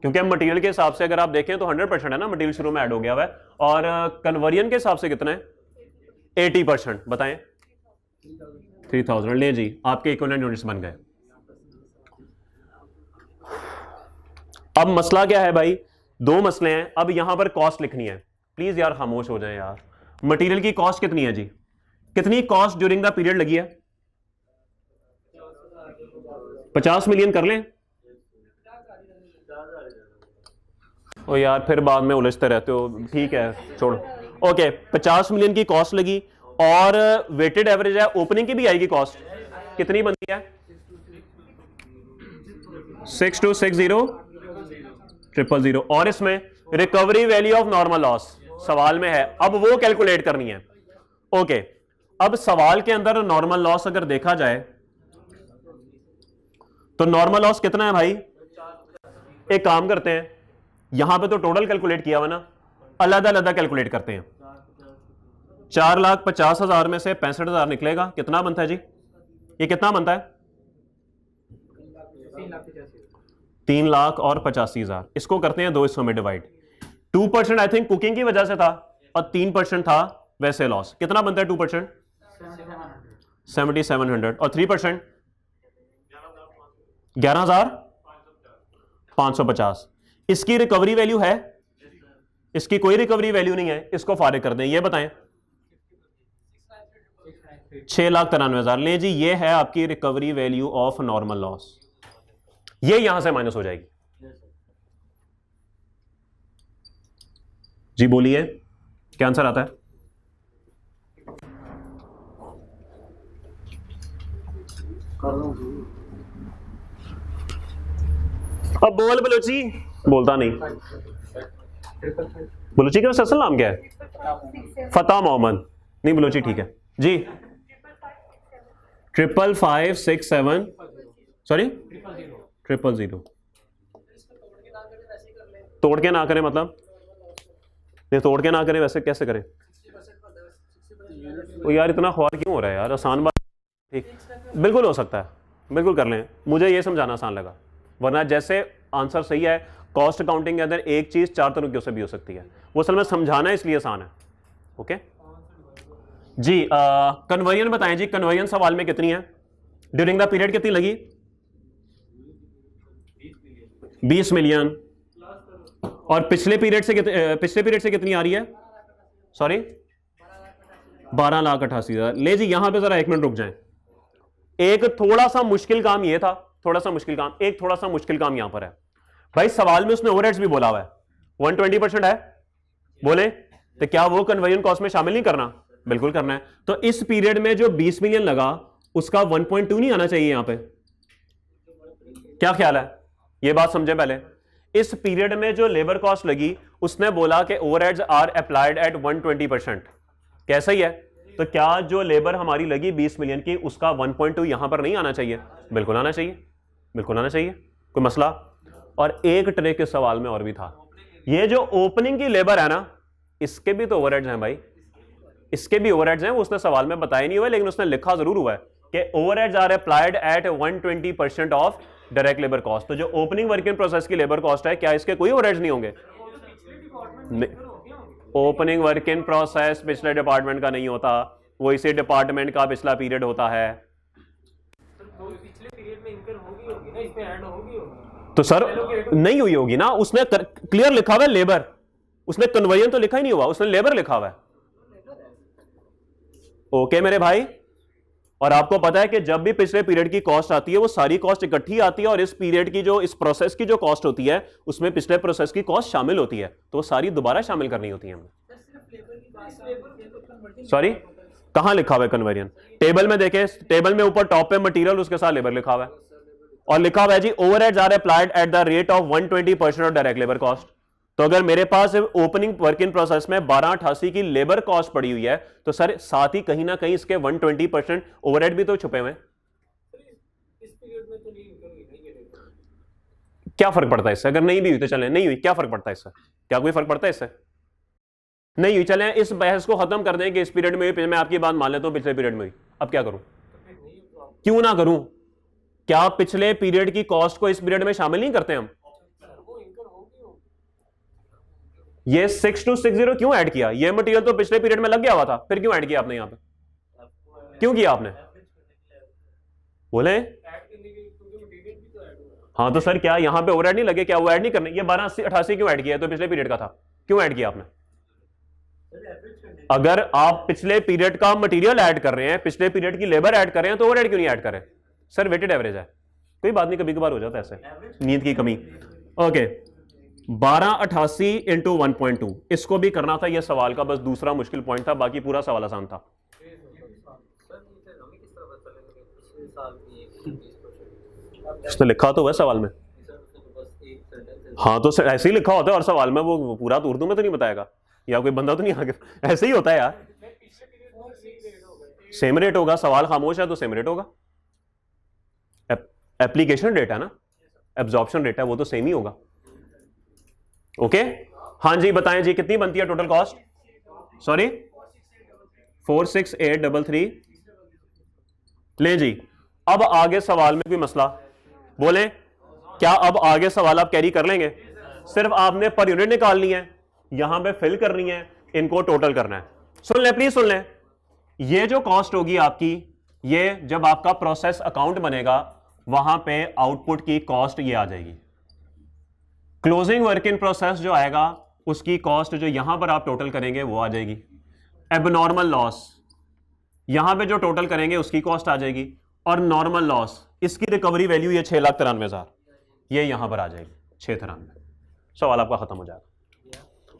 क्योंकि अब मटेरियल के हिसाब से अगर आप देखें तो 100% है ना, मटेरियल शुरू में ऐड हो गया हुआ है। और कन्वर्जन के हिसाब से कितना है? 80%। बताएं। 3,000। ले जी, आपके इक्विवेलेंट यूनिट्स बन गए। अब मसला क्या है भाई? 2 मसले हैं। अब यहां पर कॉस्ट लिखनी है। प्लीज यार खामोश हो जाए यार। मटेरियल की कॉस्ट कितनी है जी? कितनी कॉस्ट ड्यूरिंग द पीरियड लगी है? 50 मिलियन कर लें? ओ यार फिर बाद में उलझते रहते हो, ठीक है छोड़ो। ओके, 50 मिलियन की कॉस्ट लगी और वेटेड एवरेज है, ओपनिंग की भी आएगी कॉस्ट। कितनी बनती है? 6260,000। और इसमें recovery value of normal loss सवाल में है, अब वो कैलकुलेट करनी है। ओके, अब सवाल के अंदर नॉर्मल लॉस अगर देखा जाए तो नॉर्मल लॉस कितना है भाई? एक काम करते हैं, यहां पे तो टोटल कैलकुलेट किया हुआ ना, अलग अलग कैलकुलेट करते हैं। 4,50,000 में से 65,000 निकलेगा, कितना बनता है जी? ये कितना बनता है? 3,85,000। इसको करते हैं 2 हिस्सों में डिवाइड। 2% आई थिंक कुकिंग की वजह से था और 3% था वैसे लॉस। कितना बनता है 2%? 7,700। और 3% 11,550। इसकी रिकवरी वैल्यू है? इसकी कोई रिकवरी वैल्यू नहीं है, इसको फारिग कर दें। ये बताएं। 6,93,000। ले जी, ये है आपकी recovery value of normal loss. ये यहां से माइनस हो जाएगी। जी बोलिए, क्या आंसर आता है? अब बोल बलोची। बोलता नहीं। बलोची का असल नाम क्या है? फतेह मोहम्मद। नहीं बलोची ठीक है जी। 55567। सॉरी 000। तोड़ के ना करें मतलब? नहीं तोड़ के ना करें, वैसे कैसे करें? तो यार इतना ख्वार क्यों हो रहा है यार? आसान बात। ठीक, बिल्कुल हो सकता है, बिल्कुल कर लें। मुझे ये समझाना आसान लगा, वरना जैसे आंसर सही है, कॉस्ट अकाउंटिंग के अंदर एक चीज 4 तरीकों से भी हो सकती है। वो असल में समझाना इसलिए आसान है। ओके, जी कन्वर्जन बताएं जी, कन्वर्जन सवाल में कितनी है ड्यूरिंग द पीरियड, कितनी लगी? 20 मिलियन। और पिछले पीरियड से कितनी आ रही है? सॉरी 12,88,000। ले जी यहां पे जरा 1 मिनट रुक जाएं। एक थोड़ा सा मुश्किल काम ये था, थोड़ा सा मुश्किल काम यहां पर है भाई। सवाल में उसने ओवरहेड्स भी बोला हुआ है, 120% है बोले, तो क्या वो कन्वर्जन कॉस्ट में शामिल नहीं करना? बिल्कुल करना है। तो इस पीरियड में जो 20 मिलियन लगा उसका 1.2 नहीं आना चाहिए यहां पे? क्या ख्याल है? ये बात समझे पहले। इस पीरियड में जो लेबर कॉस्ट लगी उसने बोला कि ओवरहेड्स आर अप्लाइड एट 120%। कैसा ही है? तो क्या जो लेबर हमारी लगी 20 मिलियन की उसका 1.2 यहां पर नहीं आना चाहिए? बिल्कुल आना चाहिए, बिल्कुल आना चाहिए, कोई मसला? और एक ट्रिक इस सवाल में और भी था, ये जो ओपनिंग की लेबर है ना, इसके भी तो ओवरहेड्स हैं भाई, इसके भी ओवरहेड्स हैं। वो उसने सवाल में बताया नहीं हुआ लेकिन उसने लिखा जरूर हुआ है कि overheads are applied at 120% of direct labour cost. तो जो ओपनिंग वर्क इन प्रोसेस की लेबर कॉस्ट है, क्या इसके कोई ओवरहेड्स नहीं होंगे? ओपनिंग वर्क इन प्रोसेस पिछले डिपार्टमेंट का नहीं होता, वो इसी डिपार्टमेंट का पिछला पीरियड होता है। तो सर नहीं हुई होगी ना, उसने क्लियर लिखा हुआ है लेबर, उसने कन्वर्जन तो लिखा ही नहीं हुआ, उसने लेबर लिखा हुआ है। ओके मेरे भाई। और आपको पता है कि जब भी पिछले पीरियड की कॉस्ट आती है वो सारी कॉस्ट इकट्ठी आती है, और इस पीरियड की जो इस प्रोसेस की जो कॉस्ट होती है उसमें पिछले प्रोसेस की कॉस्ट शामिल होती है, तो वो सारी दोबारा शामिल करनी होती है हमें। सॉरी कहां लिखा हुआ है कन्वर्जन? टेबल में देखें, टेबल में ऊपर टॉप पे मटेरियल, उसके साथ लेबर लिखा हुआ है, और लिखा हुआ है जी overheads are applied at the rate of 120% of direct labour cost. तो अगर मेरे पास ओपनिंग वर्क इन प्रोसेस में 1288 की लेबर कॉस्ट पड़ी हुई है, तो सर साथ ही कहीं ना कहीं इसके 120% ओवरहेड भी तो छुपे हुए हैं। क्या फर्क पड़ता है इससे? अगर नहीं भी हुई तो चले, नहीं हुई क्या फर्क पड़ता है इससे? क्या कोई फर्क पड़ता है इससे? नहीं हुई, चलें इस बहस को खत्म कर दें कि इस पीरियड में हुई, मैं आपकी बात मान लेता हूं पिछले पीरियड में हुई। अब क्या करूं? क्यों ना करूं? क्या पिछले पीरियड की कॉस्ट को इस पीरियड में शामिल नहीं करते हम? ये 6260 क्यों ऐड किया? ये मटेरियल तो पिछले पीरियड में लग गया हुआ था, फिर क्यों ऐड किया आपने यहां पे? क्यों किया आपने? बोले हाँ। तो सर क्या यहां पे ओवरहेड नहीं लगे? क्या वो ऐड नहीं करने? ये 1288 क्यों ऐड किया? तो पिछले पीरियड का था, क्यों ऐड किया आपने? अगर आप पिछले पीरियड का मटेरियल ऐड कर रहे हैं, पिछले पीरियड की लेबर ऐड कर रहे हैं, तो ओवरहेड क्यों नहीं ऐड करें? सर वेटेड एवरेज है, कोई बात नहीं, कभी कभार हो जाता है ऐसे, नींद की कमी। ओके 1288 इंटू 1.2, इसको भी करना था। यह सवाल का बस दूसरा मुश्किल पॉइंट था, बाकी पूरा सवाल आसान था। इसने लिखा तो है सवाल में, हाँ तो ऐसे ही लिखा होता है, और सवाल में वो पूरा तो उर्दू में तो नहीं बताएगा, या कोई बंदा तो नहीं आगे, ऐसे ही होता है यार। सेम रेट होगा, सवाल खामोश है तो सेम रेट होगा। एप्लीकेशन रेट है ना, एब्जॉर्प्शन रेट है, वो तो सेम ही होगा। ओके हाँ जी बताएं जी, कितनी बनती है टोटल कॉस्ट? सॉरी 46833। ले जी अब आगे सवाल में कोई मसला? बोले क्या अब आगे सवाल आप कैरी कर लेंगे? सिर्फ आपने पर यूनिट निकालनी है, यहां पे फिल करनी है, इनको टोटल करना है। सुन ले प्लीज सुन ले, ये जो कॉस्ट होगी आपकी, ये जब आपका प्रोसेस अकाउंट बनेगा वहां पे आउटपुट की कॉस्ट ये आ जाएगी। क्लोजिंग वर्क इन प्रोसेस जो आएगा उसकी कॉस्ट जो यहां पर आप टोटल करेंगे वो आ जाएगी। एबनॉर्मल लॉस यहां पे जो टोटल करेंगे उसकी कॉस्ट आ जाएगी, और नॉर्मल लॉस इसकी रिकवरी वैल्यू ये 6,93,000 ये यहां पर आ जाएगी 693। सवाल आपका खत्म हो जाएगा।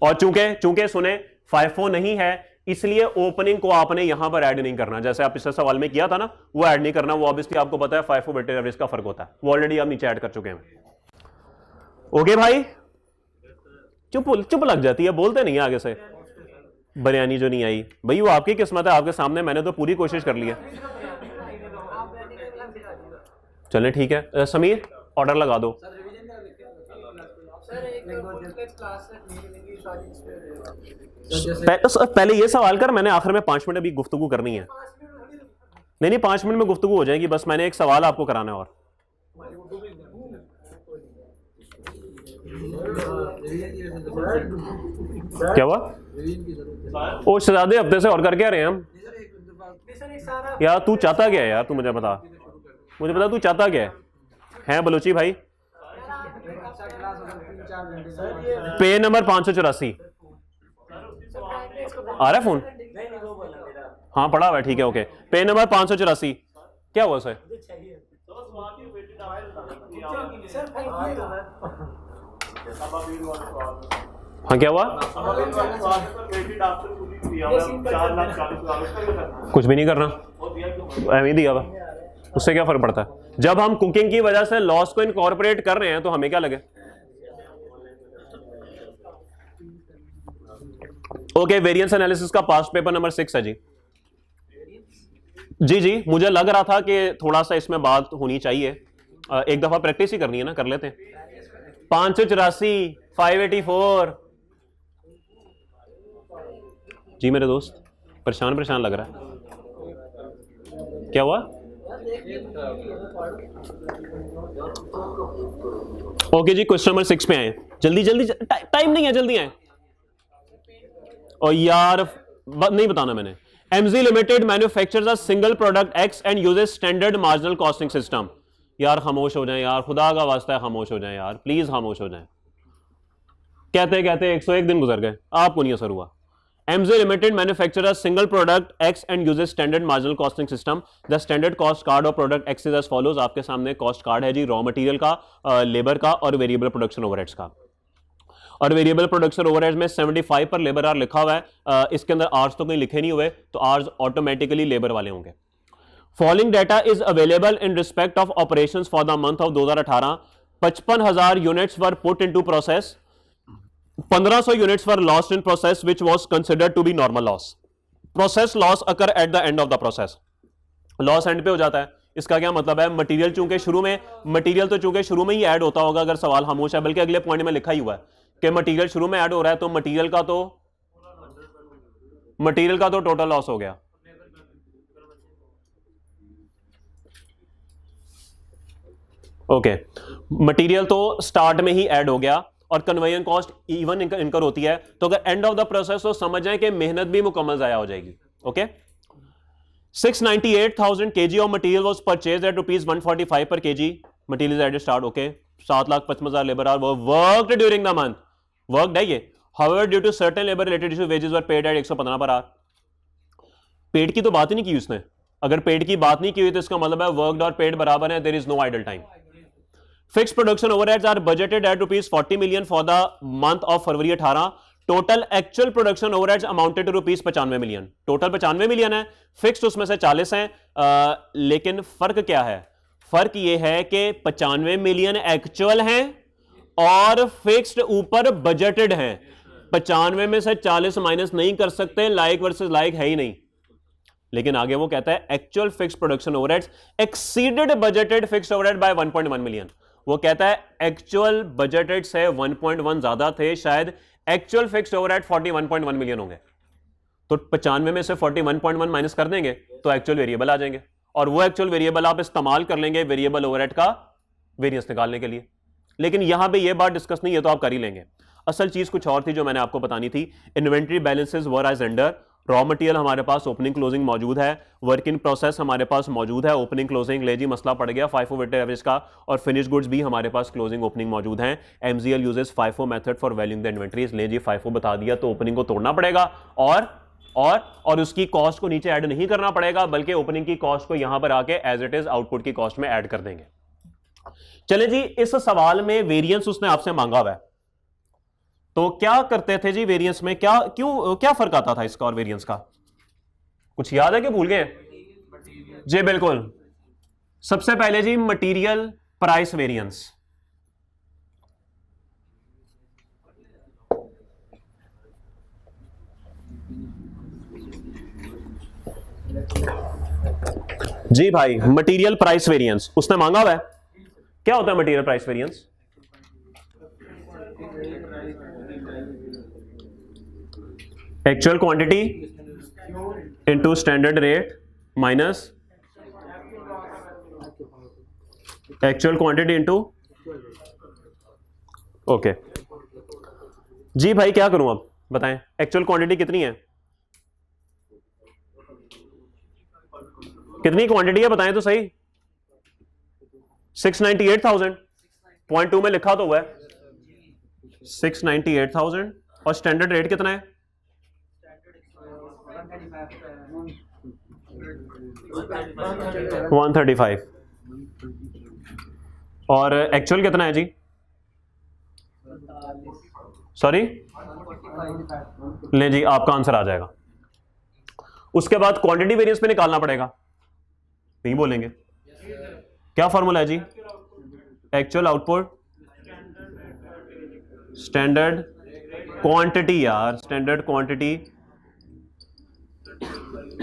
और चूंकि सुने फाइफो नहीं है, इसलिए ओपनिंग को आपने यहां पर ऐड नहीं करना, जैसे आप पिछले सवाल में किया था ना, वो ऐड नहीं करना। वो ऑब्वियसली आपको पता है फाइफो वेटेड एवरेज का फर्क होता है, वो ऑलरेडी आप नीचे ऐड कर चुके हैं। ओके भाई चुप लग जाती है, बोलते नहीं है आगे से। बिरयानी जो नहीं आई भाई वो आपकी किस्मत है, आपके सामने मैंने तो पूरी कोशिश कर ली है। चले ठीक है समीर ऑर्डर लगा दो। पहले ये सवाल कर, मैंने आखिर में 5 मिनट अभी गुफ्तगू करनी है। नहीं 5 मिनट में गुफ्तगू हो जाएगी, बस मैंने एक सवाल आपको कराना है। और क्या हुआ? ओ शहजादे हफ्ते से और कर क्या रहे हैं हम? यार तू चाहता क्या है यार, तू मुझे बता तू चाहता क्या है बलूची भाई। पे नंबर 584 आ रहा है फोन? हाँ पढ़ा हुआ है, ठीक है ओके। पे नंबर 584 क्या हुआ सर? हाँ क्या हुआ? कुछ भी नहीं करना, एवं दिया हुआ, उससे क्या फर्क पड़ता है? जब हम कुकिंग की वजह से लॉस को इनकॉर्पोरेट कर रहे हैं तो हमें क्या लगे? ओके, वेरिएंस एनालिसिस का पास्ट पेपर नंबर 6 है जी। जी मुझे लग रहा था कि थोड़ा सा इसमें बात होनी चाहिए, एक दफा प्रैक्टिस ही करनी है ना, कर लेते हैं। 584 584 जी मेरे दोस्त परेशान लग रहा है, क्या हुआ? ओके जी, क्वेश्चन नंबर 6 पे आए, जल्दी टाइम नहीं है, जल्दी आए। और यार नहीं बताना मैंने। MG limited manufactures a single product X and uses standard marginal costing system. यार खामोश हो जाएं यार, खुदा का वास्ता है खामोश हो जाएं यार, प्लीज खामोश हो जाएं। कहते 101 दिन गुजर गए, आपको नहीं असर हुआ। MG limited manufactures a single product X and uses standard marginal costing system. The standard cost card of product X is as follows. आपके सामने कॉस्ट कार्ड है जी, रॉ मटेरियल का, लेबर का और वेरिएबल प्रोडक्शन ओवरहेड्स का। और variable production overheads में 75 पर लेबर आर लिखा हुआ है, इसके अंदर आर्स तो कहीं लिखे नहीं हुए, तो आर्स ऑटोमेटिकली लेबर वाले होंगे। Following data is available in respect of operations for the month of 2018। 55,000 units were put into process, 1500 units were lost in process which was considered to be normal loss. Process loss occur at the end of the process. Loss and पे हो जाता है, इसका क्या मतलब है? Material तो चूंकि शुरू में ही ऐड होता होगा अगर सवाल खामोश है, बल्कि अगले पॉइंट में लिखा ही हुआ है कि मटेरियल शुरू में ऐड हो रहा है, तो मटेरियल का तो टोटल लॉस हो गया। ओके, मटेरियल तो स्टार्ट में ही ऐड हो गया और कन्वेयर कॉस्ट इवन इनकर होती है, तो अगर एंड ऑफ द प्रोसेस तो समझ जाए कि मेहनत भी मुकम्मल जाया हो जाएगी। Okay, 698,000 kg of material was purchased at ₹145 per kg. Material is added start. Okay, 7,55,000 labor hour were worked during the month. Worked है ये. However, due to certain labor related issues, wages were paid at 115 per hour. Paid की तो बात ही नहीं की उसने। अगर paid की बात नहीं की हुई तो इसका मतलब है वर्कड और पेड बराबर है, there is no idle time. Fixed production overheads are budgeted at ₹40 million for the month of February 18. Total actual production overheads amounted to ₹95 million. Total 95 million है, फिक्स्ड उसमें से 40 हैं, लेकिन फर्क क्या है? फर्क ये है कि 95 मिलियन एक्चुअल हैं और फिक्स्ड ऊपर बजटेड हैं। 95 में से 40 माइनस नहीं कर सकते, लाइक वर्सेस लाइक है ही नहीं। लेकिन आगे वो कहता है actual fixed production overheads exceeded budgeted fixed overhead by 1.1 million. वो कहता है एक्चुअल बजटेड से 1.1 ज्यादा थे, शायद एक्चुअल फिक्स्ड ओवरहेड 41.1 मिलियन होंगे। तो 95 में से 41.1 माइनस कर देंगे तो एक्चुअल वेरिएबल आ जाएंगे, और वो एक्चुअल वेरिएबल आप इस्तेमाल कर लेंगे वेरिएबल ओवरहेड का वेरिएंस निकालने के लिए। लेकिन यहां पे ये बात डिस्कस नहीं है तो आप कर ही लेंगे। असल चीज कुछ और थी जो मैंने आपको बतानी थी। Inventory balances were as under. Raw material हमारे पास ओपनिंग क्लोजिंग मौजूद है, वर्क इन प्रोसेस हमारे पास मौजूद है, ओपनिंग क्लोजिंग ले जी मसला पड़ गया FIFO वेटेड एवरेज का, और फिनिश गुड्स भी हमारे पास क्लोजिंग ओपनिंग मौजूद है। MGL uses FIFO method for valuing the inventories. ले जी FIFO बता दिया तो ओपनिंग को तोड़ना पड़ेगा और उसकी कॉस्ट को नीचे ऐड नहीं करना पड़ेगा, बल्कि ओपनिंग की कॉस्ट को यहां पर आके एज इट इज आउटपुट की कॉस्ट में ऐड कर देंगे। चले जी, इस सवाल में वेरिएंस उसने आपसे मांगा हुआ है, तो क्या करते थे जी वेरिएंस में? क्या फर्क आता था इसका और वेरिएंस का? कुछ याद है कि भूल गए? जी बिल्कुल, सबसे पहले जी मटेरियल प्राइस वेरिएंस। जी भाई, मटेरियल प्राइस वेरिएंस उसने मांगा हुआ है। क्या होता है material price variance? Actual quantity into standard rate minus actual quantity into. Okay जी भाई, क्या करूं अब बताएं? एक्चुअल क्वांटिटी कितनी है? कितनी क्वांटिटी है बताएं तो सही। 698,000 पॉइंट 2 में लिखा तो हुआ है 698,000 और स्टैंडर्ड रेट कितना है? 135 और एक्चुअल कितना है जी? सॉरी ले जी, आपका आंसर आ जाएगा। उसके बाद क्वांटिटी वेरिएंस पे निकालना पड़ेगा, नहीं बोलेंगे? क्या फॉर्मूला है जी? एक्चुअल आउटपुट स्टैंडर्ड क्वांटिटी, यार standard quantity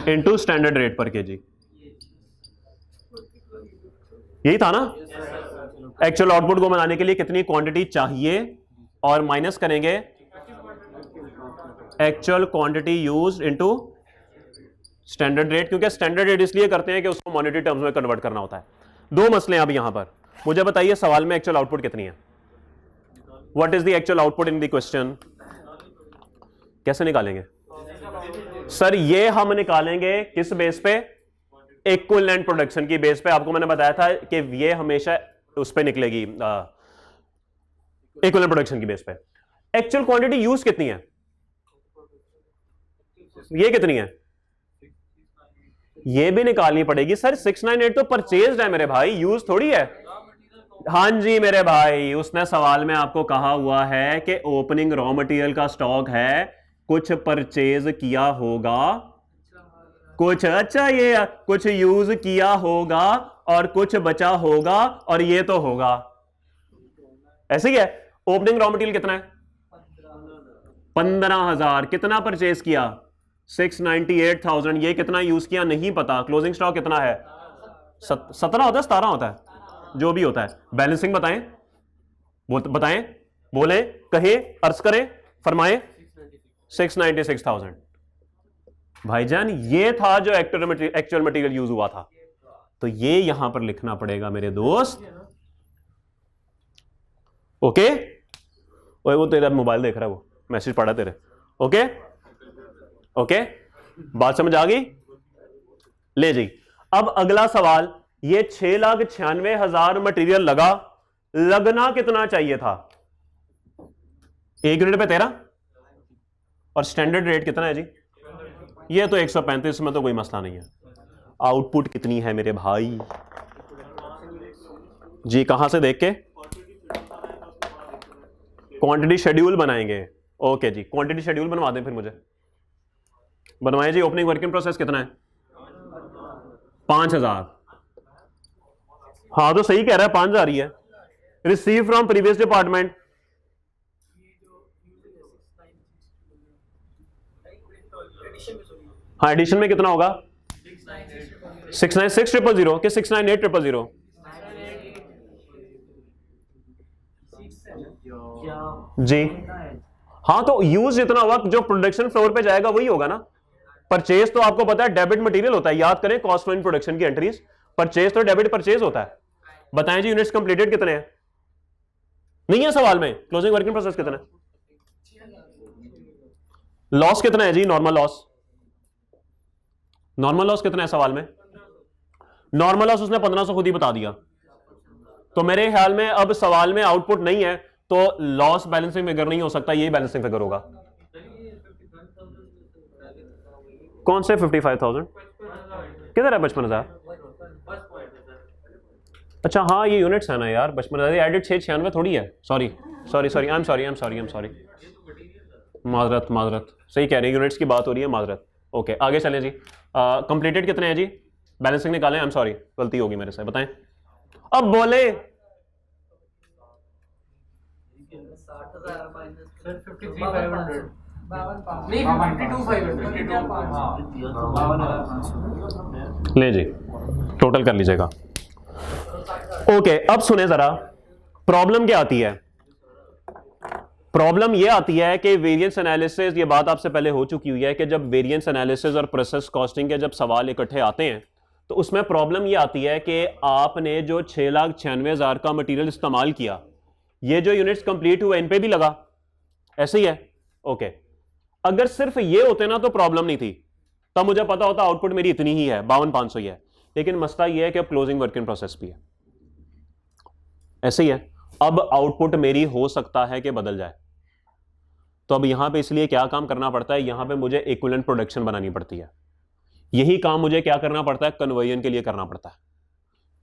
into standard rate पर केजी, यही था ना? एक्चुअल आउटपुट को बनाने के लिए कितनी क्वांटिटी चाहिए और माइनस करेंगे actual quantity used into standard rate, क्योंकि स्टैंडर्ड रेट इसलिए करते हैं कि उसको मॉनेटरी टर्म्स में कन्वर्ट करना होता है। दो मसले अब यहां पर, मुझे बताइए सवाल में एक्चुअल आउटपुट कितनी है? What is the actual output in the question? कैसे निकालेंगे सर? ये हम निकालेंगे किस बेस पे? इक्विवेलेंट प्रोडक्शन की बेस पे। आपको मैंने बताया था कि ये हमेशा उस पे निकलेगी इक्विवेलेंट प्रोडक्शन की बेस पे। एक्चुअल क्वांटिटी यूज कितनी है? ये कितनी है? ये भी निकालनी पड़ेगी सर। 698 तो परचेज्ड है मेरे भाई, यूज थोड़ी है। हाँ जी मेरे भाई, उसने सवाल में आपको कहा हुआ है कि ओपनिंग रॉ मटेरियल का स्टॉक है, कुछ परचेज किया होगा, कुछ अच्छा ये कुछ यूज किया होगा और कुछ बचा होगा और ये तो होगा। ऐसे ही है। ओपनिंग रॉ मटेरियल कितना है? 15,000। कितना परचेज किया? 698,000। ये कितना यूज किया नहीं पता। क्लोजिंग स्टॉक कितना है? 17 होता है, 17 होता है, जो भी होता है। बैलेंसिंग बताएं, बताएं, बोले, कहे, अर्ज करें, फरमाएं। 696,000 भाईजान, ये था जो एक्चुअल मटेरियल यूज हुआ था। तो ये यहां पर लिखना पड़ेगा मेरे दोस्त। ओके? ओए वो तेरा मोबाइल देख रहा है, वो मैसेज पढ़ा तेरे। ओके ओके, बात समझ आ गई? ले जी, अब अगला सवाल, ये 6,96,000 मटेरियल लगा, लगना कितना चाहिए था? 1 यूनिट पे 13 और स्टैंडर्ड रेट कितना है जी? ये तो 135 में तो कोई मसला नहीं है। आउटपुट कितनी है मेरे भाई जी? कहां से देख के? क्वांटिटी शेड्यूल बनाएंगे। ओके जी, क्वांटिटी शेड्यूल बनवा दें फिर मुझे। बनवाएं जी। ओपनिंग वर्किंग प्रोसेस कितना है? 5,000। हाँ तो सही कह रहा है, 5,000 ही है। रिसीव फ्रॉम प्रीवियस डिपार्टमेंट, हाँ एडिशन में कितना होगा? 696,000 कि 698,000? जी हाँ, तो यूज जितना हुआ जो प्रोडक्शन फ्लोर पे जाएगा वही होगा ना। परचेज तो आपको पता है डेबिट मटेरियल होता है, याद करें कॉस्ट इन प्रोडक्शन की एंट्रीज। परचेज तो डेबिट परचेज होता है। बताएं जी यूनिट्स कंप्लीटेड कितने हैं? नहीं है सवाल में। क्लोजिंग वर्किंग प्रोसेस कितना है? लॉस कितना है जी? नॉर्मल लॉस, नॉर्मल लॉस कितना है सवाल में? नॉर्मल लॉस उसने 1500 खुद ही बता दिया। तो मेरे ख्याल में अब सवाल में आउटपुट नहीं है, तो लॉस बैलेंसिंग फिगर नहीं हो सकता, यही बैलेंसिंग फिगर होगा। कौन से 55,000? किधर है 55,000? अच्छा हाँ ये यूनिट्स है ना यार। 55,000 एडेड 696 थोड़ी है। Sorry sorry sorry, I am sorry, I am sorry, I am sorry. माजरत माजरत, सही कह रहे हैं, यूनिट्स की बात हो रही है, माजरत। ओके आगे चलें जी। कंप्लीटेड कितने हैं जी? बैलेंसिंग निकालें। आई एम सॉरी, गलती होगी मेरे से, बताएं। अब बोले 53,500 नहीं 52,500 ले जी, टोटल कर लीजिएगा। ओके अब सुने जरा, प्रॉब्लम क्या आती है? प्रॉब्लम यह आती है कि वेरिएंस एनालिसिस, ये बात आपसे पहले हो चुकी हुई है कि जब वेरिएंस एनालिसिस और प्रोसेस कॉस्टिंग के जब सवाल इकट्ठे आते हैं तो उसमें प्रॉब्लम यह आती है कि आपने जो 6,96,000 का मटेरियल इस्तेमाल किया, ये जो यूनिट्स कंप्लीट हुए इन पे भी लगा, ऐसे ही है। ओके अगर सिर्फ ये होते ना तो प्रॉब्लम नहीं थी, तब मुझे पता होता आउटपुट मेरी इतनी ही है, 52,500 ही है। लेकिन मसला यह है कि अब क्लोजिंग वर्क इन प्रोसेस भी है, ऐसे ही है। अब आउटपुट मेरी हो सकता है कि बदल जाए, तो अब यहां पे इसलिए क्या काम करना पड़ता है, यहां पे मुझे इक्विवेलेंट प्रोडक्शन बनानी पड़ती है। यही काम मुझे क्या करना पड़ता है, कन्वर्जन के लिए करना पड़ता है,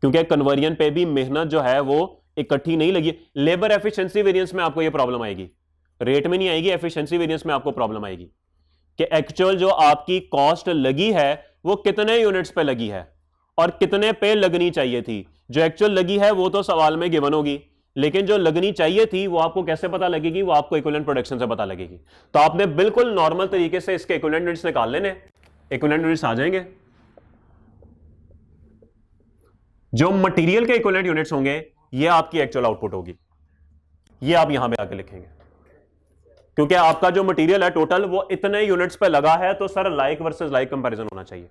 क्योंकि कन्वर्जन पे भी मेहनत जो है वो इकट्ठी नहीं लगी। लेबर एफिशिएंसी वेरिएंस में आपको ये प्रॉब्लम आएगी, रेट में नहीं आएगी, एफिशिएंसी वेरिएंस में आपको प्रॉब्लम आएगी कि एक्चुअल जो आपकी कॉस्ट लगी है वो कितने यूनिट्स पे लगी है और कितने पे लगनी चाहिए थी। जो एक्चुअल लगी है वो तो सवाल में गिवन होगी, लेकिन जो लगनी चाहिए थी वो आपको कैसे पता लगेगी, वो आपको इक्विवेलेंट प्रोडक्शन से पता लगेगी। तो आपने बिल्कुल नॉर्मल तरीके से इसके इक्विवेलेंट यूनिट्स निकाल लेने, इक्विवेलेंट यूनिट्स आ जाएंगे। जो मटेरियल के इक्विवेलेंट यूनिट्स होंगे ये आपकी एक्चुअल आउटपुट होगी, ये आप यहां पे आके लिखेंगे, क्योंकि आपका जो मटेरियल है टोटल वो इतने यूनिट्स पे लगा है, तो sir like versus like comparison होना चाहिए।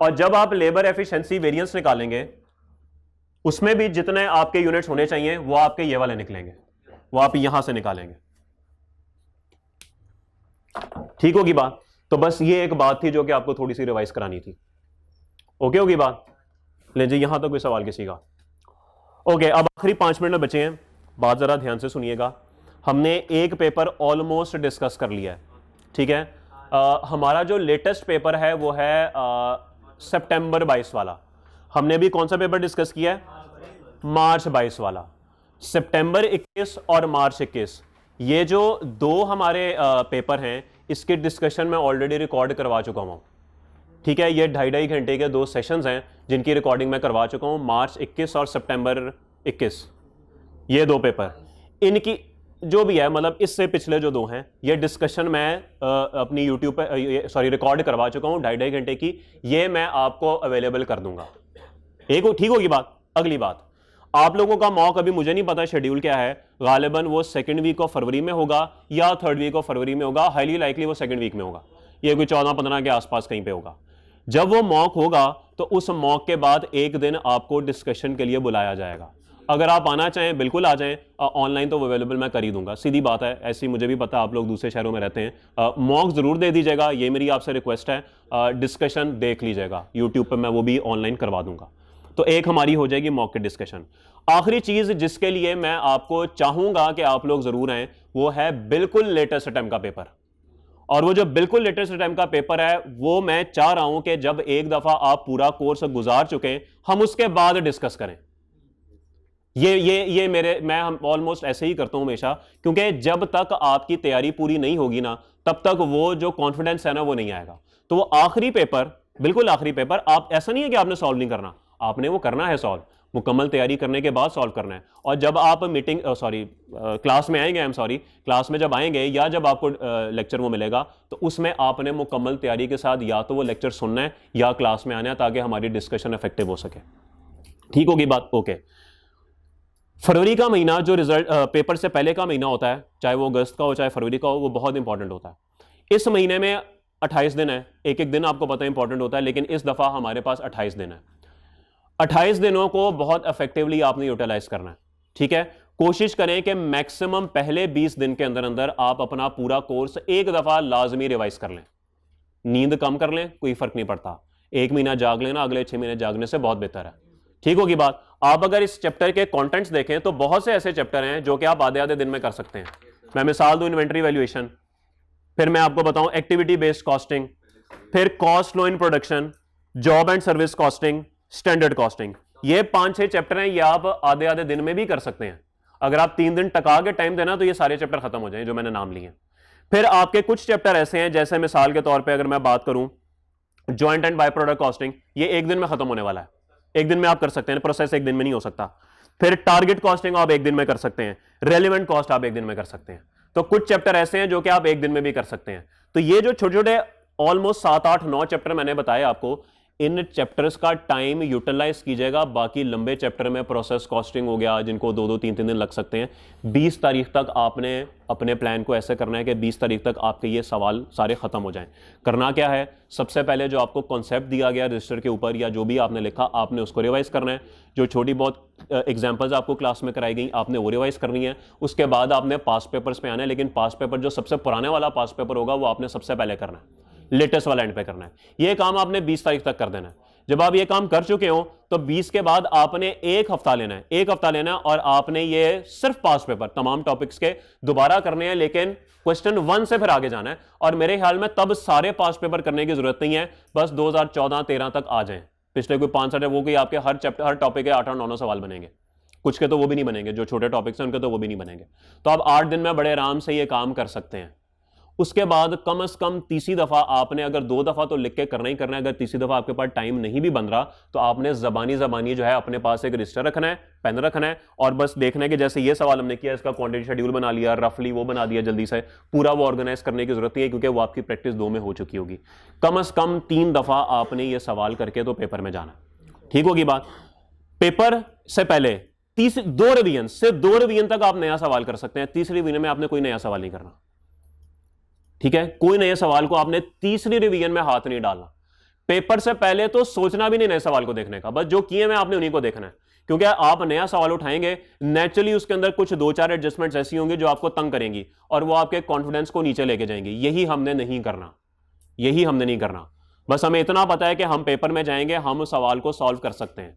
और जब आप लेबर एफिशिएंसी वेरिएंस निकालेंगे उसमें भी जितने आपके यूनिट्स होने चाहिए वो आपके ये वाले निकलेंगे, वो आप यहां से निकालेंगे। ठीक होगी बात? तो बस ये एक बात थी जो कि आपको थोड़ी सी रिवाइज करानी थी। ओके होगी बात? ले जी, यहां तक कोई सवाल किसी का? ओके, अब आखिरी 5 मिनट में बचे हैं, बात जरा ध्यान से सुनिएगा। हमने एक पेपर ऑलमोस्ट डिस्कस कर लिया है, ठीक है। हमारा जो लेटेस्ट पेपर है वो है सितंबर 22 वाला। हमने भी कौन सा पेपर डिस्कस किया है? मार्च 22 वाला। सितंबर 21 और मार्च 21, ये जो दो हमारे पेपर हैं इसके डिस्कशन मैं ऑलरेडी रिकॉर्ड करवा चुका हूं, ठीक है। ये 2.5 घंटे के 2 सेशंस हैं जिनकी रिकॉर्डिंग मैं करवा चुका हूं, मार्च 21 और सितंबर 21, ये 2 पेपर। इनकी जो भी है, मतलब इससे पिछले जो 2 हैं, ये डिस्कशन मैं अपनी यूट्यूब पे रिकॉर्ड करवा चुका हूं 2.5 घंटे की, ये मैं आपको अवेलेबल कर दूंगा। एक ठीक होगी बात? अगली बात, आप लोगों का मॉक अभी मुझे नहीं पता शेड्यूल क्या है, गालिबन वो 2nd वीक ऑफ फरवरी में होगा या 3rd वीक ऑफ फरवरी में होगा, हाईली लाइकली वो 2nd वीक में होगा, ये कोई 14-15 के आसपास कहीं पे होगा। जब वो मॉक होगा तो उस मॉक के बाद एक दिन आपको डिस्कशन के लिए बुलाया जाएगा। अगर आप आना चाहें बिल्कुल आ जाएं, ऑनलाइन तो अवेलेबल मैं कर ही दूंगा, सीधी बात है। ऐसी मुझे भी पता आप लोग दूसरे शहरों में रहते हैं, मॉक जरूर दे दीजिएगा, ये मेरी आपसे रिक्वेस्ट है। डिस्कशन देख लीजिएगा यूट्यूब पर, मैं वो भी ऑनलाइन करवा दूंगा। तो एक हमारी हो जाएगी मॉक की डिस्कशन। आखिरी चीज जिसके लिए मैं आपको चाहूंगा कि आप लोग जरूर आए, वो है बिल्कुल लेटेस्ट टाइम का पेपर। और वो जो बिल्कुल लेटेस्ट टाइम का पेपर है वो मैं चाह रहा हूं कि जब एक दफा आप पूरा कोर्स गुजार चुके हैं हम उसके बाद डिस्कस करें। मैं ऑलमोस्ट ऐसे ही करता हूं हमेशा, क्योंकि जब तक आपकी तैयारी पूरी नहीं होगी ना तब तक वो जो कॉन्फिडेंस है ना वो नहीं आएगा। तो वो आखिरी पेपर, बिल्कुल आखिरी पेपर, आप ऐसा नहीं है कि आपने सॉल्व नहीं करना, आपने वो करना है सॉल्व, मुकम्मल तैयारी करने के बाद सॉल्व करना है। और जब आप क्लास में आएंगे, क्लास में जब आएंगे या जब आपको लेक्चर वो मिलेगा तो उसमें आपने मुकम्मल तैयारी के साथ या तो वो लेक्चर सुनना है या क्लास में आना है, ताकि हमारी डिस्कशन इफेक्टिव हो सके। ठीक होगी बात? ओके। फरवरी का महीना जो रिजल्ट पेपर से पहले का महीना होता है, चाहे वो अगस्त का हो चाहे फरवरी का हो, वो बहुत इंपॉर्टेंट होता है। इस महीने में 28 दिन है, एक एक दिन आपको पता है इंपॉर्टेंट होता है, लेकिन इस दफा हमारे पास 28 दिन है। 28 दिनों को बहुत इफेक्टिवली आपने यूटिलाइज करना है, ठीक है। कोशिश करें कि मैक्सिमम पहले 20 दिन के अंदर अंदर आप अपना पूरा कोर्स एक दफा लाजमी रिवाइज कर लें। नींद कम कर लें, कोई फर्क नहीं पड़ता, 1 महीना जाग लेना, अगले 6 महीने जागने से बहुत बेहतर है। ठीक होगी बात? आप अगर इस चैप्टर के कंटेंट्स देखें तो बहुत से ऐसे चैप्टर हैं जो कि आप आधे आधे दिन में कर सकते हैं। मैं मिसाल दूं, इन्वेंटरी वैल्यूएशन, फिर मैं आपको बताऊं एक्टिविटी बेस्ड कॉस्टिंग, फिर cost flow in production, job and service costing, standard costing. ये 5-6 चैप्टर हैं, ये आप आधे आधे दिन में भी कर सकते हैं। अगर आप 3 दिन टका के टाइम देना तो ये सारे चैप्टर खत्म हो जाएं जो मैंने नाम लिए। फिर आपके कुछ चैप्टर ऐसे हैं, जैसे मिसाल के तौर पे अगर मैं बात करूं joint and by product costing, ये 1 दिन में खत्म होने वाला है, 1 दिन में आप कर सकते हैं, प्रोसेस 1 दिन में नहीं हो सकता। फिर टारगेट कॉस्टिंग आप 1 दिन में कर सकते हैं, रेलिवेंट कॉस्ट आप 1 दिन में कर सकते हैं। तो कुछ चैप्टर ऐसे हैं जो कि आप 1 दिन में भी कर सकते हैं। तो ये जो छोटे छोटे ऑलमोस्ट 7, 8, 9 चैप्टर मैंने बताए आपको, इन चैप्टर्स का टाइम यूटिलाइज कीजिएगा। बाकी लंबे चैप्टर में प्रोसेस कॉस्टिंग हो गया, जिनको 2-2, 3-3 दिन लग सकते हैं। 20 तारीख तक आपने अपने प्लान को ऐसे करना है कि 20 तारीख तक आपके ये सवाल सारे खत्म हो जाएं। करना क्या है, सबसे पहले जो आपको कॉन्सेप्ट दिया गया रजिस्टर के ऊपर या जो भी आपने लिखा, आपने उसको रिवाइज करना है। जो छोटी बहुत एग्जाम्पल्स आपको क्लास में कराई गई आपने वो रिवाइज करनी है। उसके बाद आपने पास्ट पेपर्स पे आना है, लेकिन पास्ट पेपर जो सबसे पुराने वाला पास्ट पेपर होगा वो आपने सबसे पहले करना है, लेटेस्ट वाला एंड पे करना है। ये काम आपने 20 तारीख तक कर देना है। जब आप ये काम कर चुके हो तो 20 के बाद आपने एक हफ्ता लेना है, एक हफ्ता लेना है, और आपने ये सिर्फ पास्ट पेपर तमाम टॉपिक्स के दोबारा करने हैं, लेकिन क्वेश्चन 1 से फिर आगे जाना है। और मेरे ख्याल में तब सारे पास्ट पेपर करने की जरूरत नहीं है, बस 2014-13 तक आ जाएं। पिछले कोई 5 साल वो कोई आपके हर चैप्टर हर टॉपिक के 8-9 सवाल बनेंगे, कुछ के तो वो भी नहीं बनेंगे, जो छोटे टॉपिक्स हैं उनके तो वो भी नहीं बनेंगे। तो आप 8 दिन में बड़े आराम से ये काम कर सकते हैं। उसके बाद कम से कम तीसरी दफा आपने, अगर 2 दफा तो लिख के करना ही करना है, अगर तीसरी दफा आपके पास टाइम नहीं भी बन रहा तो आपने जबानी जो है अपने पास एक रजिस्टर रखना है, पेन रखना है, और बस देखना है कि जैसे ये सवाल हमने किया इसका क्वांटिटी शेड्यूल बना लिया, रफली वो बना दिया, जल्दी से पूरा वो ऑर्गेनाइज करने की जरूरत नहीं है, क्योंकि वो आपकी प्रैक्टिस 2 में हो चुकी होगी। कम से कम 3 दफा आपने ये सवाल करके तो पेपर में जाना। ठीक होगी बात। पेपर से पहले 2 रिवीजन, सिर्फ 2 रिवीजन तक आप नया सवाल कर सकते हैं। तीसरी रिवीजन में आपने कोई नया सवाल नहीं करना। ठीक है, कोई नए सवाल को आपने तीसरी रिवीजन में हाथ नहीं डालना। पेपर से पहले तो सोचना भी नहीं नए सवाल को देखने का, बस जो किए मैं आपने उन्हीं को देखना है, क्योंकि आप नया सवाल उठाएंगे नेचुरली उसके अंदर कुछ 2-4 एडजस्टमेंट्स ऐसी होंगी जो आपको तंग करेंगी और वो आपके कॉन्फिडेंस को नीचे लेके जाएंगी। यही हमने नहीं करना, यही हमने नहीं करना। बस हमें इतना पता है कि हम पेपर में जाएंगे, हम सवाल को सॉल्व कर सकते हैं।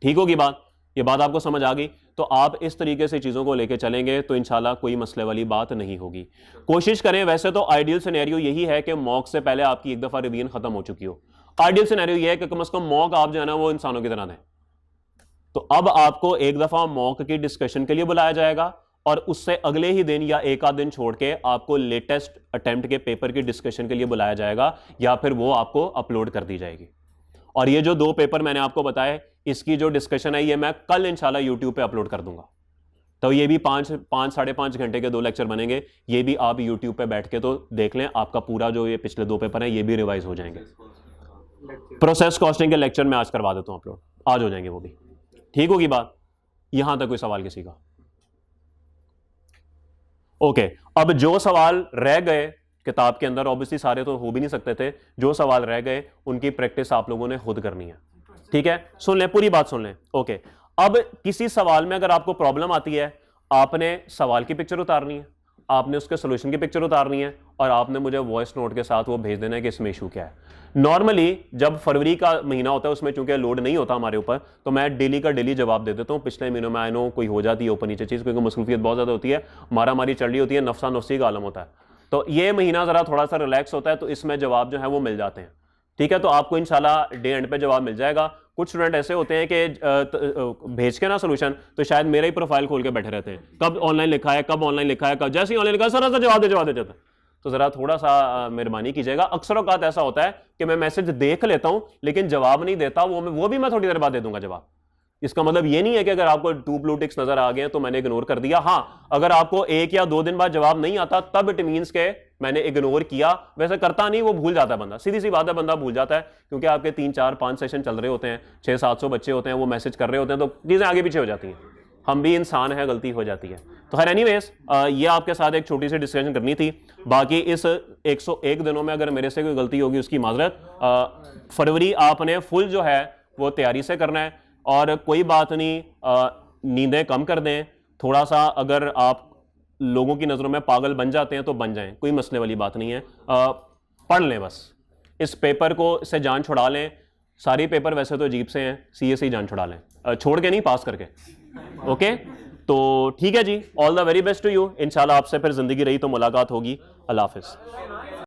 ठीक होगी बात, ये बात आपको समझ आ गई? तो आप इस तरीके से चीज़ों को लेके चलेंगे तो इंशाल्लाह कोई मसले वाली बात नहीं होगी। कोशिश करें, वैसे तो आइडियल सिनेरियो यही है कि मॉक से पहले आपकी एक दफ़ा रिवीजन खत्म हो चुकी हो। आइडियल सिनेरियो यह है कि कम से कम मॉक आप जो है ना वो इंसानों की तरह दें। तो अब आपको एक दफ़ा मॉक की डिस्कशन के लिए बुलाया जाएगा और उससे अगले ही दिन या एक आध दिन छोड़ के आपको लेटेस्ट अटेम्प्ट के पेपर की डिस्कशन के लिए बुलाया जाएगा, या फिर वो आपको अपलोड कर दी जाएगी। और ये जो 2 पेपर मैंने आपको बताए, इसकी जो डिस्कशन है ये मैं कल इंशाल्लाह यूट्यूब पे अपलोड कर दूंगा। तो ये भी 5-5.5 घंटे के 2 लेक्चर बनेंगे, ये भी आप यूट्यूब पे बैठ के तो देख लें। आपका पूरा जो ये पिछले 2 पेपर हैं ये भी रिवाइज हो जाएंगे। प्रोसेस कॉस्टिंग के लेक्चर में आज करवा देता हूं अपलोड, आज हो जाएंगे वो भी। ठीक होगी बात? यहां तक कोई सवाल किसी का? ओके, अब जो सवाल रह गए किताब के अंदर, ऑब्वियसली सारे तो हो भी नहीं सकते थे, जो सवाल रह गए उनकी प्रैक्टिस आप लोगों ने खुद करनी है। ठीक है, सुन लें, पूरी बात सुन लें। ओके, अब किसी सवाल में अगर आपको प्रॉब्लम आती है, आपने सवाल की पिक्चर उतारनी है, आपने उसके सोल्यूशन की पिक्चर उतारनी है, और आपने मुझे वॉइस नोट के साथ वो भेज देना है कि इसमें इशू क्या है। नॉर्मली जब फरवरी का महीना होता है उसमें चूंकि लोड नहीं होता हमारे ऊपर, तो मैं डेली का डेली जवाब दे देता हूँ। पिछले महीनों में आई नो कोई हो जाती है ऊपर नीचे चीज़, क्योंकि मसरूफियत बहुत ज़्यादा होती है, मारामारी चल रही होती है, नफसा नफसी का आलम होता है। तो ये महीना ज़रा थोड़ा सा रिलैक्स होता है, तो इसमें जवाब जो है वो मिल जाते हैं। ठीक है, तो आपको इंशाल्लाह डे एंड पे जवाब मिल जाएगा। कुछ स्टूडेंट ऐसे होते हैं कि भेज के ना सोल्यूशन तो शायद मेरा ही प्रोफाइल खोल के बैठे रहते हैं, कब ऑनलाइन लिखा है, कब ऑनलाइन लिखा है, कब जैसे ही ऑनलाइन लिखा है सर जवाब दे जाता। तो ज़रा थोड़ा सा मेहरबानी कीजिएगा। अक्सर औकात ऐसा होता है कि मैं मैसेज देख लेता हूं लेकिन जवाब नहीं देता, वो भी मैं थोड़ी देर बाद दे दूंगा जवाब। इसका मतलब ये नहीं है कि अगर आपको 2 ब्लू टिक्स नजर आ गए तो मैंने इग्नोर कर दिया। हाँ, अगर आपको 1 या 2 दिन बाद जवाब नहीं आता तब इट मींस के मैंने इग्नोर किया। वैसे करता नहीं, वो भूल जाता है बंदा, सीधी सी बात है, बंदा भूल जाता है, क्योंकि आपके 3-4-5 सेशन चल रहे होते हैं, 600-700 बच्चे होते हैं, वो मैसेज कर रहे होते हैं, तो चीज़ें आगे पीछे हो जाती हैं। हम भी इंसान हैं, गलती हो जाती है। तो खैर एनीवेज, ये आपके साथ एक छोटी सी डिस्कशन करनी थी। बाकी इस 101 दिनों में अगर मेरे से कोई गलती होगी उसकी माजरत। फरवरी आपने फुल जो है वो तैयारी से करना है, और कोई बात नहीं, नींदें कम कर दें थोड़ा सा। अगर आप लोगों की नज़रों में पागल बन जाते हैं तो बन जाएं, कोई मसले वाली बात नहीं है। पढ़ लें बस, इस पेपर को से जान छुड़ा लें। सारी पेपर वैसे तो अजीब से हैं, सीए से ही जान छुड़ा लें, छोड़ के नहीं, पास करके। ओके, तो ठीक है जी, all the very best to you. इंशाल्लाह आपसे फिर जिंदगी रही तो मुलाकात होगी। अल्लाह हाफिज़।